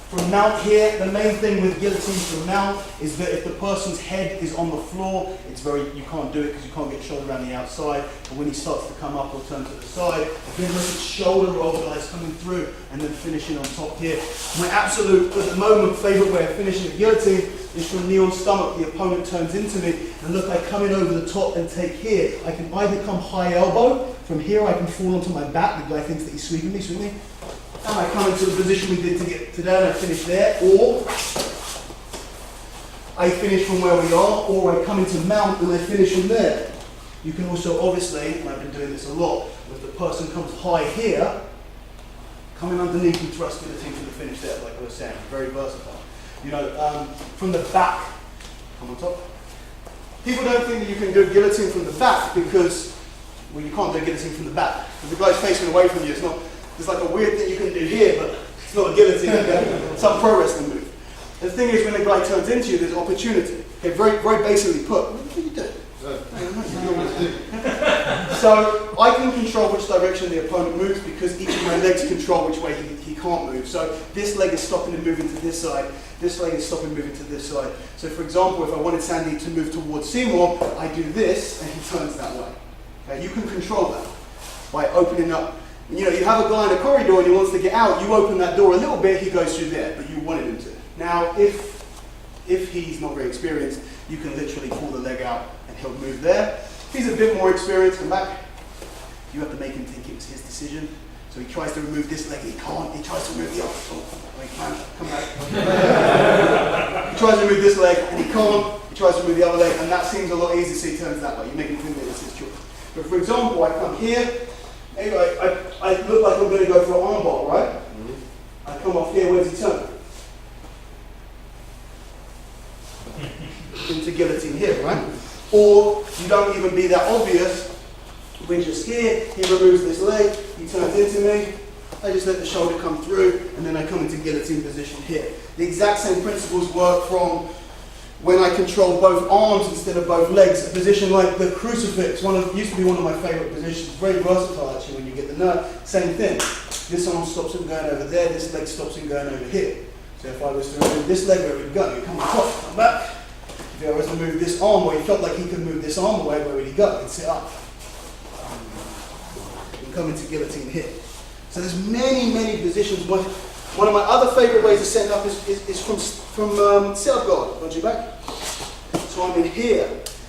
from mount here, the main thing with guillotines from mount is that if the person's head is on the floor, you can't do it because you can't get shoulder around the outside. But when he starts to come up or turn to the side, again, look at shoulder roll, guys, coming through and then finishing on top here. My absolute, at the moment, favourite way of finishing a guillotine is from knee on stomach. The opponent turns into me, and look, I come in over the top and take here. I can either come high elbow, from here I can fall onto my back, the guy thinks that he's sweeping me. And I come into the position we did to get today and I finish there, or I finish from where we are, or I come into mount and I finish from there. You can also obviously, and I've been doing this a lot, if the person comes high here, coming underneath and thrust guillotine to the finish there, like I was saying, very versatile. You know, from the back, come on top. People don't think that you can do guillotine from the back because, well, you can't do guillotine from the back. If the guy's facing away from you, it's like a weird thing you can do here, but it's not a guillotine. It's a pro wrestling move. The thing is, when the guy turns into you, there's opportunity. Okay, very, very basically put. What are you doing? So I can control which direction the opponent moves because each of my legs control which way he can't move. So this leg is stopping him moving to this side. This leg is stopping moving to this side. So for example, if I wanted Sandy to move towards Seymour, I do this and he turns that way. Okay, you can control that by opening up. You know, you have a guy in a corridor and he wants to get out, you open that door a little bit, he goes through there, but you wanted him to. Now, if he's not very experienced, you can literally pull the leg out and he'll move there. If he's a bit more experienced, come back. You have to make him think it was his decision. So he tries to remove this leg, he can't. He tries to remove the other. Oh, he can. Come back. He tries to remove this leg and he can't. He tries to remove the other leg, and that seems a lot easier, so he turns that way. You make him think that it's his choice. But for example, I come here. Anyway, I look like I'm going to go for an armbar, right? Mm-hmm. I come off here, where's he turn? Into guillotine here, right? Or you don't even be that obvious. We're just here, he removes this leg, he turns into me, I just let the shoulder come through, and then I come into guillotine position here. The exact same principles work from when I control both arms instead of both legs. A position like the crucifix, used to be one of my favourite positions, very versatile actually when you get the nerve. Same thing, this arm stops him going over there, this leg stops him going over here. So if I was to remove this leg, where would it go? You come on top, come back. If I was to move this arm, where he felt like he could move this arm away, where would he go? He'd sit up. And come into guillotine here. So there's many, many positions. One of my other favourite ways of setting up is from sit-up guard, onto your back. So I'm in here.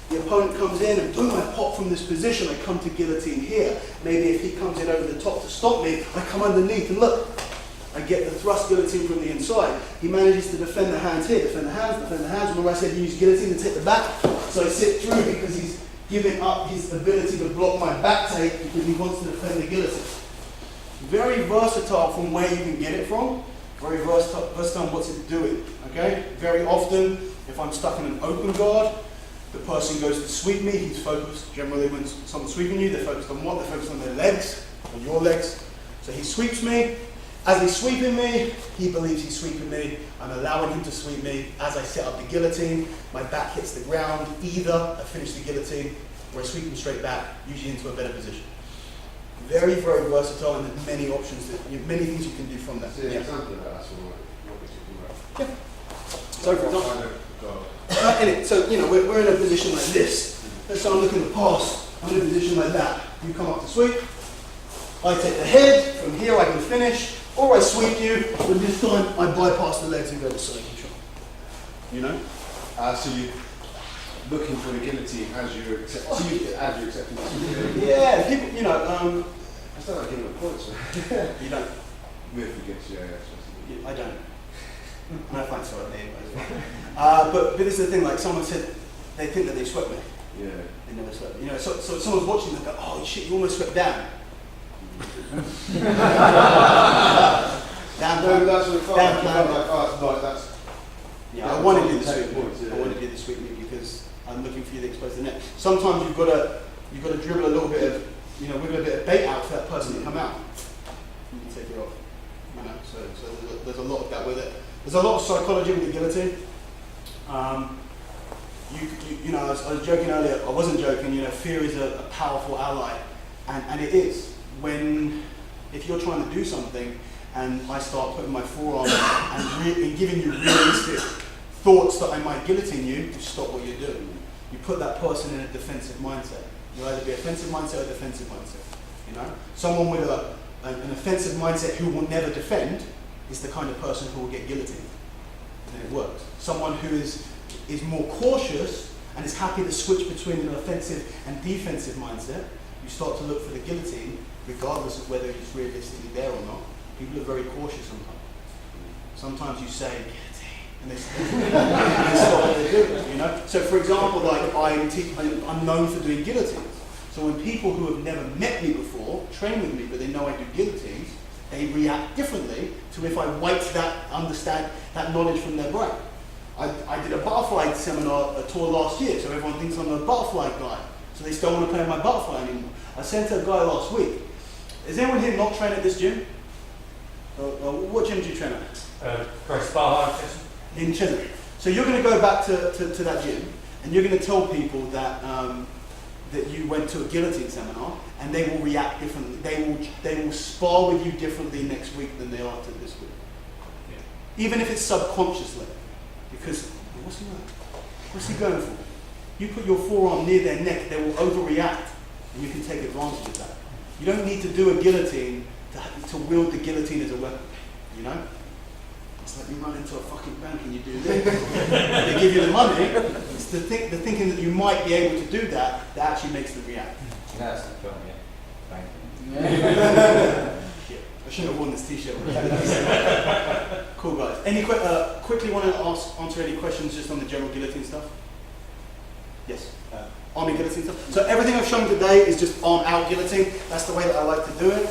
The opponent comes in and boom, I pop from this position, I come to guillotine here. Maybe if he comes in over the top to stop me, I come underneath and look, I get the thrust guillotine from the inside. He manages to defend the hands here, defend the hands. Remember I said use guillotine to take the back? So I sit through because he's giving up his ability to block my back take because he wants to defend the guillotine. Very versatile from where you can get it from. Very versatile on what to do it, okay? Very often, if I'm stuck in an open guard, the person goes to sweep me, he's focused. Generally when someone's sweeping you, they're focused on what? They're focused on their legs, on your legs. So he sweeps me. As he's sweeping me, he believes he's sweeping me. I'm allowing him to sweep me. As I set up the guillotine, my back hits the ground. Either I finish the guillotine or I sweep him straight back, usually into a better position. Very, very versatile, and there's many options, many things you can do from that. See an example of that, that's what we should do. So for example, so you know, we're in a position like this. Let's say I'm looking to pass. I'm in a position like that. You come up to sweep. I take the head. From here I can finish, or I sweep you. But this time I bypass the legs and go to side control. You know? So you're looking for the guillotine as you're accepting the Yeah. People, you know. I still like giving it points. You don't. With against, yeah. I don't. I find so anyway. But this is the thing. Like someone said, they think that they swept me. Yeah. They never swept. You know. So someone's watching. They go, "Oh shit, you almost swept down." Down. No, but that's what it felt Down like. plan. Like, oh, it's like that's. Yeah, I want to do the take sweep. points, yeah. I want to do the sweep move because I'm looking for you to expose the net. Sometimes you've got to dribble a little bit of, you know, wiggle a bit of bait out for that person to come out. You can take it off. You know, so there's a lot of that with it. There's a lot of psychology with the guillotine. You know, I was joking earlier. I wasn't joking. You know, fear is a powerful ally, and it is. If you're trying to do something, and I start putting my forearm and giving you realistic thoughts that I might guillotine you, you stop what you're doing. You put that person in a defensive mindset. You either be offensive mindset or defensive mindset. You know, someone with an offensive mindset who will never defend is the kind of person who will get guillotined, and it works. Someone who is more cautious and is happy to switch between an offensive and defensive mindset, you start to look for the guillotine, regardless of whether it's realistically there or not. People are very cautious sometimes. Sometimes you say guillotine, and they stop what they're doing. You know. So, for example, like I'm known for doing guillotines. So when people who have never met me before train with me, but they know I do guillotines, they react differently to if I wait that knowledge from their brain. I did a butterfly seminar, a tour last year, so everyone thinks I'm a butterfly guy. So they still want to play my butterfly anymore. I sent to a guy last week. Is anyone here not trained at this gym? What gym do you train at? Grace Bar, In Chisholm. So you're going to go back to that gym, and you're going to tell people that that you went to a guillotine seminar, and they will react differently. They will spar with you differently next week than they are to this week. Yeah. Even if it's subconsciously, because what's he going for? You put your forearm near their neck, they will overreact, and you can take advantage of that. You don't need to do a guillotine to wield the guillotine as a weapon, you know? It's like you run into a fucking bank and you do this. They give you the money. It's the thinking that you might be able to do that actually makes them react. That's the film, yeah. Thank you. Shit, I shouldn't have worn this t-shirt. Cool guys. Any quickly want to answer any questions just on the general guillotine stuff? Yes. Army guillotine stuff. So everything I've shown today is just arm out guillotine. That's the way that I like to do it.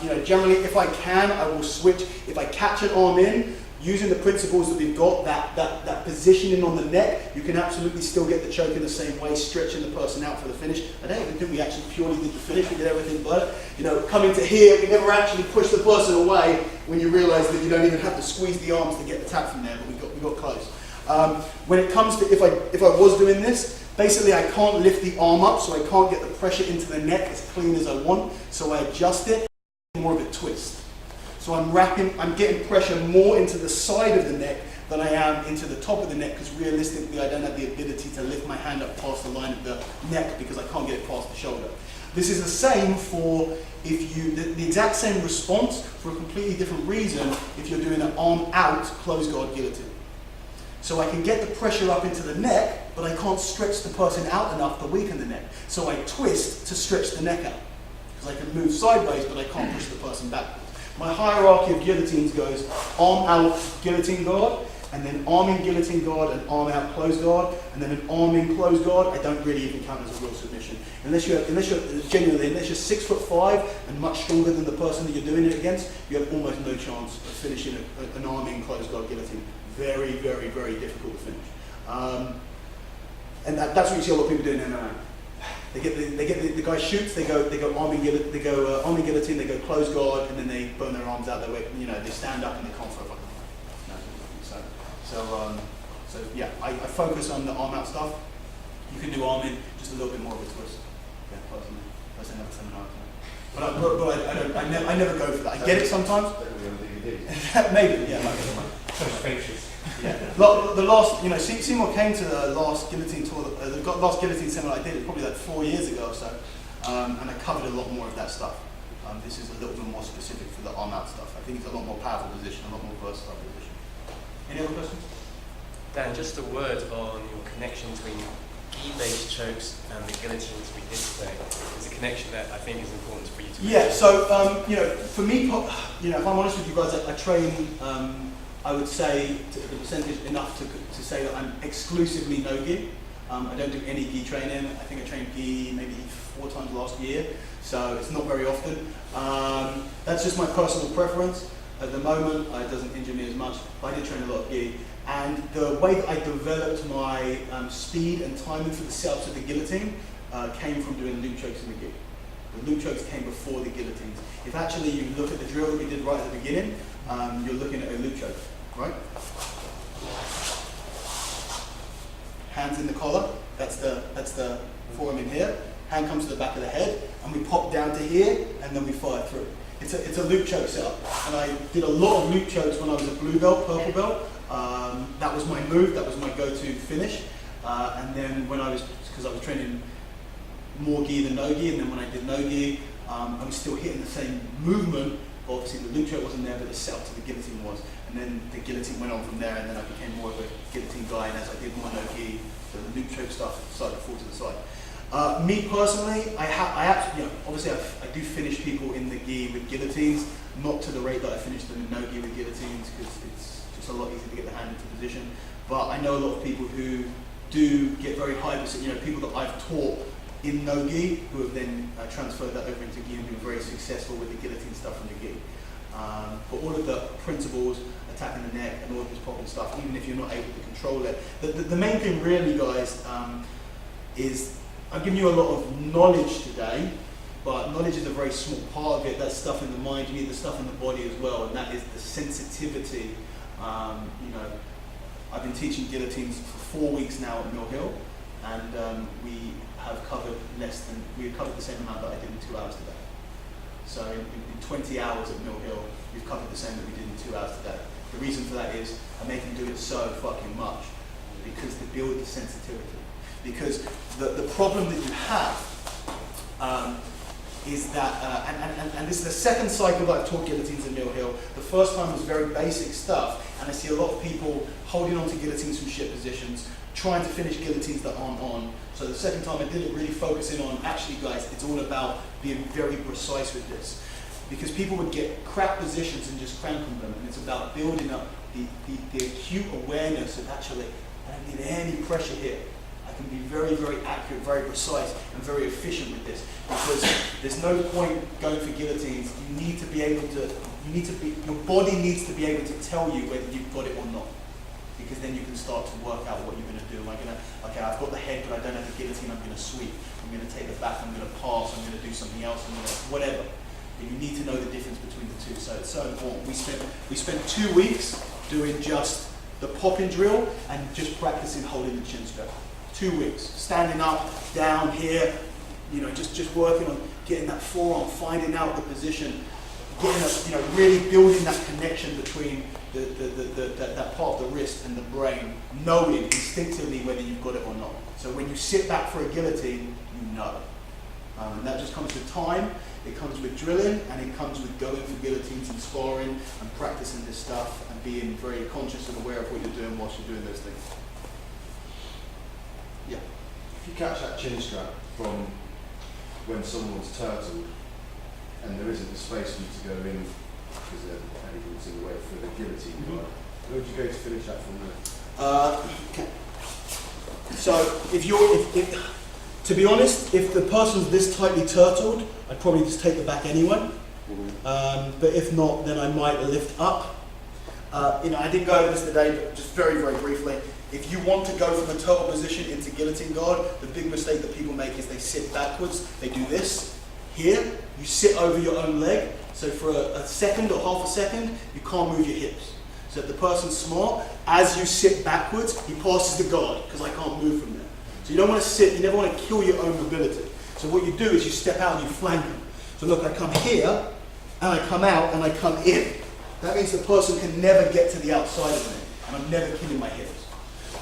You know, generally, if I can, I will switch. If I catch an arm in, using the principles that we've got, that positioning on the neck, you can absolutely still get the choke in the same way, stretching the person out for the finish. I don't even think we actually purely did the finish. We did everything but, you know, coming to here, we never actually pushed the person away when you realise that you don't even have to squeeze the arms to get the tap from there, but we got close. When it comes to if I was doing this, basically I can't lift the arm up, so I can't get the pressure into the neck as clean as I want, so I adjust it, more of a twist. So I'm getting pressure more into the side of the neck than I am into the top of the neck, because realistically I don't have the ability to lift my hand up past the line of the neck because I can't get it past the shoulder. This is the same for if you, the exact same response for a completely different reason if you're doing an arm out close guard guillotine. So I can get the pressure up into the neck, but I can't stretch the person out enough to weaken the neck. So I twist to stretch the neck out. Because I can move sideways, but I can't push the person backwards. My hierarchy of guillotines goes arm out guillotine guard, and then arm in guillotine guard, and arm out close guard, and then an arm in close guard. I don't really even count as a real submission. Unless you're 6'5" and much stronger than the person that you're doing it against, you have almost no chance of finishing an arm in close guard guillotine. Very, very, very difficult to finish. And that's what you see a lot of people doing in MMA. They get the guy shoots, they go arm in guillotine, they go close guard, and then they burn their arms out their way. You know, they stand up and they can't throw a fucking arm. So yeah, I focus on the arm out stuff. You can do arm in, just a little bit more of a twist. Yeah, personally, I never seminar. But I never go for that. I get it sometimes. Maybe, yeah. Yeah. The last, Seymour came to the last guillotine tour, the last guillotine seminar I did, probably like 4 years ago or so, and I covered a lot more of that stuff. This is a little bit more specific for the arm out stuff. I think it's a lot more powerful position, a lot more versatile position. Any other questions? Dan, just a word on your connection between gi-based chokes and the guillotines we did today. It's a connection that I think is important for you to make. Yeah, so, for me, if I'm honest with you guys, I train, I would say, the percentage enough to say that I'm exclusively no gi. I don't do any gi training. I think I trained gi maybe 4 times last year, so it's not very often. That's just my personal preference. At the moment, it doesn't injure me as much, but I did train a lot of gi. And the way that I developed my speed and timing for the setups of the guillotine came from doing loop chokes in the gi. The loop chokes came before the guillotines. If actually you look at the drill that we did right at the beginning, you're looking at a loop choke, right? Hands in the collar, that's the forearm in here. Hand comes to the back of the head, and we pop down to here, and then we fire through. It's a loop choke setup, and I did a lot of loop chokes when I was a blue belt, purple belt. That was my move, that was my go-to finish. And then because I was training more gi than no gi, and then when I did no gi, I was still hitting the same movement. Obviously the loop choke wasn't there, but the setup to the guillotine was. And then the guillotine went on from there, and then I became more of a guillotine guy, and as I did more no gi, the loop choke stuff started to fall to the side. Me personally, obviously I do finish people in the gi with guillotines, not to the rate that I finished them in no gi with guillotines, because it's just a lot easier to get the hand into position. But I know a lot of people who do get very high position, people that I've taught in no gi who have then transferred that over into gi and been very successful with the guillotine stuff from the gi. But all of the principles, attacking the neck and all of this popping stuff, even if you're not able to control it, the main thing really, guys, is I've given you a lot of knowledge today, but knowledge is a very small part of it. That's stuff in the mind. You need the stuff in the body as well, and that is the sensitivity. I've been teaching guillotines for 4 weeks now at Mill Hill, and we have covered the same amount that I did in 2 hours today. So in 20 hours at Mill Hill, we've covered the same that we did in 2 hours today. The reason for that is I make them do it so fucking much, because to build the sensitivity. Because the problem that you have is that, and this is the second cycle that I've taught guillotines in Mill Hill. The first time was very basic stuff, and I see a lot of people holding on to guillotines from shit positions, trying to finish guillotines that aren't on. So the second time I did it, really focusing on, actually guys, it's all about being very precise with this. Because people would get crap positions and just crank on them, and it's about building up the acute awareness of actually, I don't need any pressure here. I can be very, very accurate, very precise, and very efficient with this, because there's no point going for guillotines. You need to be able to, your body needs to be able to tell you whether you've got it or not, because then you can start to work out what you're going to do. Okay, I've got the head, but I don't have the guillotine, I'm going to sweep, I'm going to take the back, I'm going to pass, I'm going to do something else, I'm going to, whatever. But you need to know the difference between the two, so it's so important. We spent 2 weeks doing just the popping drill and just practicing holding the chin strap. 2 weeks, standing up, down here, just working on getting that forearm, finding out the position, getting really building that connection between that part of the wrist and the brain, knowing instinctively whether you've got it or not. So when you sit back for a guillotine, you know. And that just comes with time. It comes with drilling, and it comes with going for guillotines and sparring and practicing this stuff and being very conscious and aware of what you're doing whilst you're doing those things. Yeah. If you catch that chin strap from when someone's turtled and there isn't the space for you to go in because they're able to wait for the guillotine guard, where would you go to finish that from there? So if to be honest, if the person's this tightly turtled, I'd probably just take the back anyway. But if not, then I might lift up. I didn't go over this today, but just very, very briefly. If you want to go from a turtle position into guillotine guard, the big mistake that people make is they sit backwards. They do this. Here, you sit over your own leg. So for a second or half a second, you can't move your hips. So if the person's smart, as you sit backwards, he passes the guard, because I can't move from there. So you don't want to sit, you never want to kill your own mobility. So what you do is you step out and you flank them. So look, I come here, and I come out, and I come in. That means the person can never get to the outside of me, and I'm never killing my hips.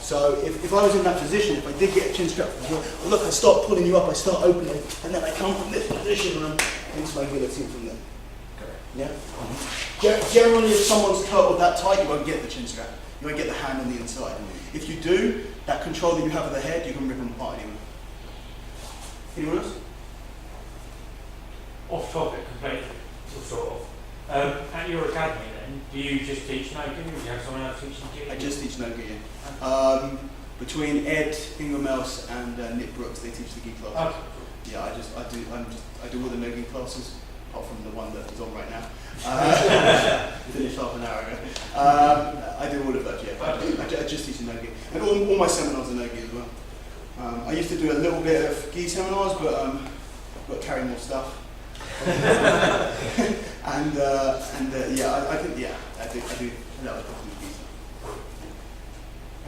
So if I was in that position, if I did get a chin strap from here, look, I start pulling you up, I start opening, and then I come from this position, and I'm into my guillotine from there. Yeah? Generally, if someone's turtled that tight, you won't get the chin strap. You won't get the hand on the inside. If you do, that control that you have of the head, you can rip them apart anyway. Anyone else? Off topic completely, sort of. At your academy then, do you just teach no-gi or do you have someone else teaching gi? I just teach no-gi. Between Ed Ingram-Else and Nick Brooks, they teach the gi classes. Okay. Yeah, I do all the no-gi classes, apart from the one that is on right now. Finished half an hour ago. I do all of that, yeah. But I just teach no-gi. And all my seminars are no-gi as well. I used to do a little bit of gi seminars, but I've got to carry more stuff. I do. That was probably gi stuff.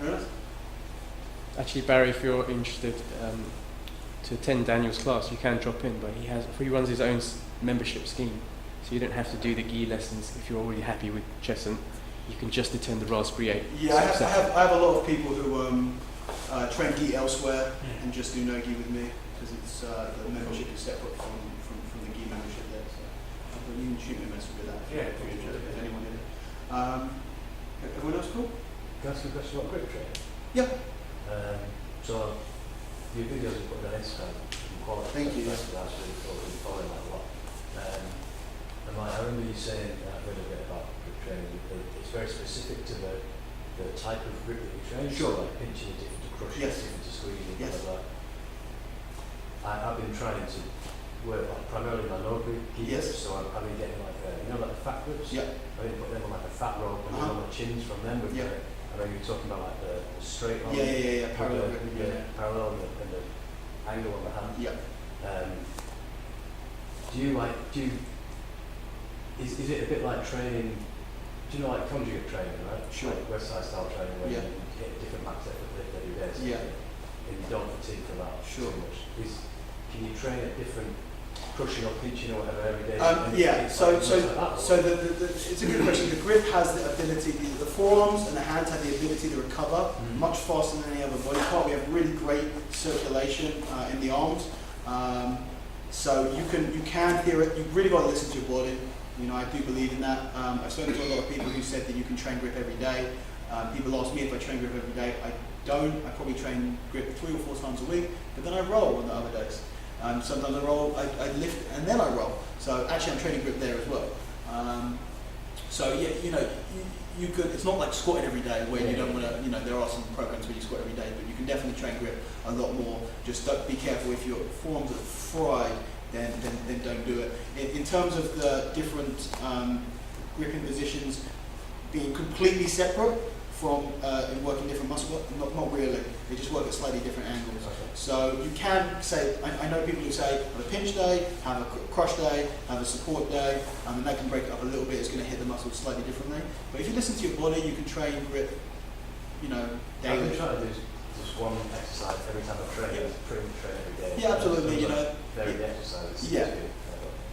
Anyone else? Actually, Barry, if you're interested to attend Daniel's class, you can drop in, but he runs his own membership scheme, so you don't have to do the gi lessons if you're already happy with Chesson. You can just attend the Raspberry 8. Yeah, I have a lot of people who train gi elsewhere and just do no gi with me, because it's the membership is separate from the gi membership there. So you can shoot me a message with that if you're interested, if anyone in it. Everyone else cool? Can I ask you a question about grip training? Yeah. So your videos are put on Instagram. Thank you. That's really cool. You're following that a lot. And I remember you saying, I've read a bit about grip training, that it's very specific to the type of grip that you train. Sure. So like pinching is different to crushing, Yes. different to squeezing, Yes. blah, blah, blah. I've been trying to work like primarily my lower grip gi Yes. grips, so I've been getting like like the fat grips. Yeah. I've been putting them on like a fat rope and then on my chins from them with Yeah. I know you're talking about like the straight on. Yeah. Parallel. Parallel and the angle on the hand. Yeah. Is it a bit like training? Do you know like conjugate training, right? Sure. Like West Side style training where Yeah. you get different max effort lift every day. So Yeah. and you don't fatigue for that Sure. too much. Can you train at different crushing or pinching or whatever every day? Yeah. So it's a good question. The grip has the ability. The forearms and the hands have the ability to recover much faster than any other body part. We have really great circulation in the arms. So you can hear it. You've really got to listen to your body. I do believe in that. I've spoken to a lot of people who said that you can train grip every day. People ask me if I train grip every day. I don't. I probably train grip 3 or 4 times a week, but then I roll on the other days. Sometimes I roll, I lift, and then I roll. So actually I'm training grip there as well. You could, it's not like squatting every day where you don't want to, there are some programs where you squat every day, but you can definitely train grip a lot more. Just don't be careful if your forearms are fried, then don't do it. In terms of the different gripping positions being completely separate from working different muscle, not really. They just work at slightly different angles. Okay. So you can say, I know people who say, have a pinch day, have a crush day, have a support day, and that can break it up a little bit. It's going to hit the muscles slightly differently. But if you listen to your body, you can train grip, daily. I've been trying to do just one exercise every time I train. Yeah. Pretty much train every day. Yeah, absolutely. Varied exercises. Yeah.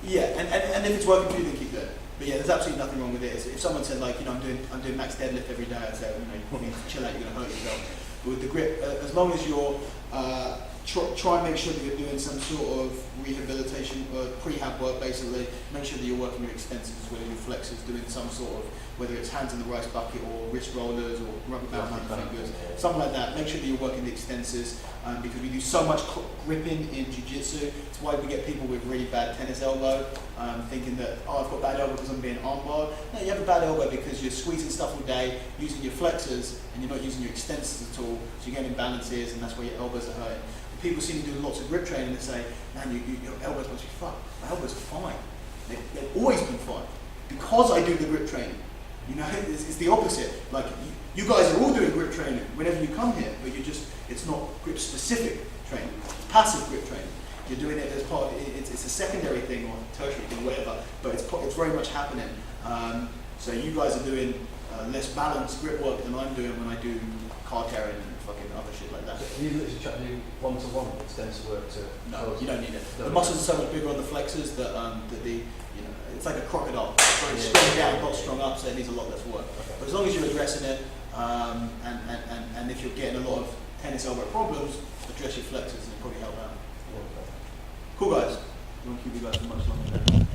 Yeah, and if it's working for you, then keep doing it. But yeah, there's absolutely nothing wrong with it. If someone said I'm doing max deadlift every day, I'd say you probably need to chill out. You're going to hurt yourself. But with the grip, as long as you're try and make sure that you're doing some sort of rehabilitation or prehab work, basically. Make sure that you're working your extensions, whether your flexors, doing some sort of, whether it's hands in the rice bucket or wrist rollers or rubber band fingers, something like that. Make sure that you're working the extensors, because we do so much gripping in jiu-jitsu. It's why we get people with really bad tennis elbow, thinking that, oh, I've got bad elbow because I'm being armbarred. No, you have a bad elbow because you're squeezing stuff all day, using your flexors, and you're not using your extensors at all, so you're getting imbalances, and that's why your elbows are hurting. People see me doing lots of grip training and say, man, your elbows must be fucked. My elbows are fine. They've always been fine because I do the grip training. You know, it's the opposite. Like, you guys are all doing grip training whenever you come here, but it's not grip specific training, it's passive grip training. You're doing it as part of, it's a secondary thing or tertiary thing, whatever, but it's very much happening. So you guys are doing less balanced grip work than I'm doing when I do car carrying and fucking other shit like that. So you literally try to do one-to-one extensive work to... No, you don't need it. The muscles are so much bigger on the flexors that it's like a crocodile. It's very strong down, not strong up, so it needs a lot less work. But as long as you're addressing it, and if you're getting a lot of tennis elbow problems, address your flexors and it'll probably help out. Cool guys. I don't want to keep you guys for much longer.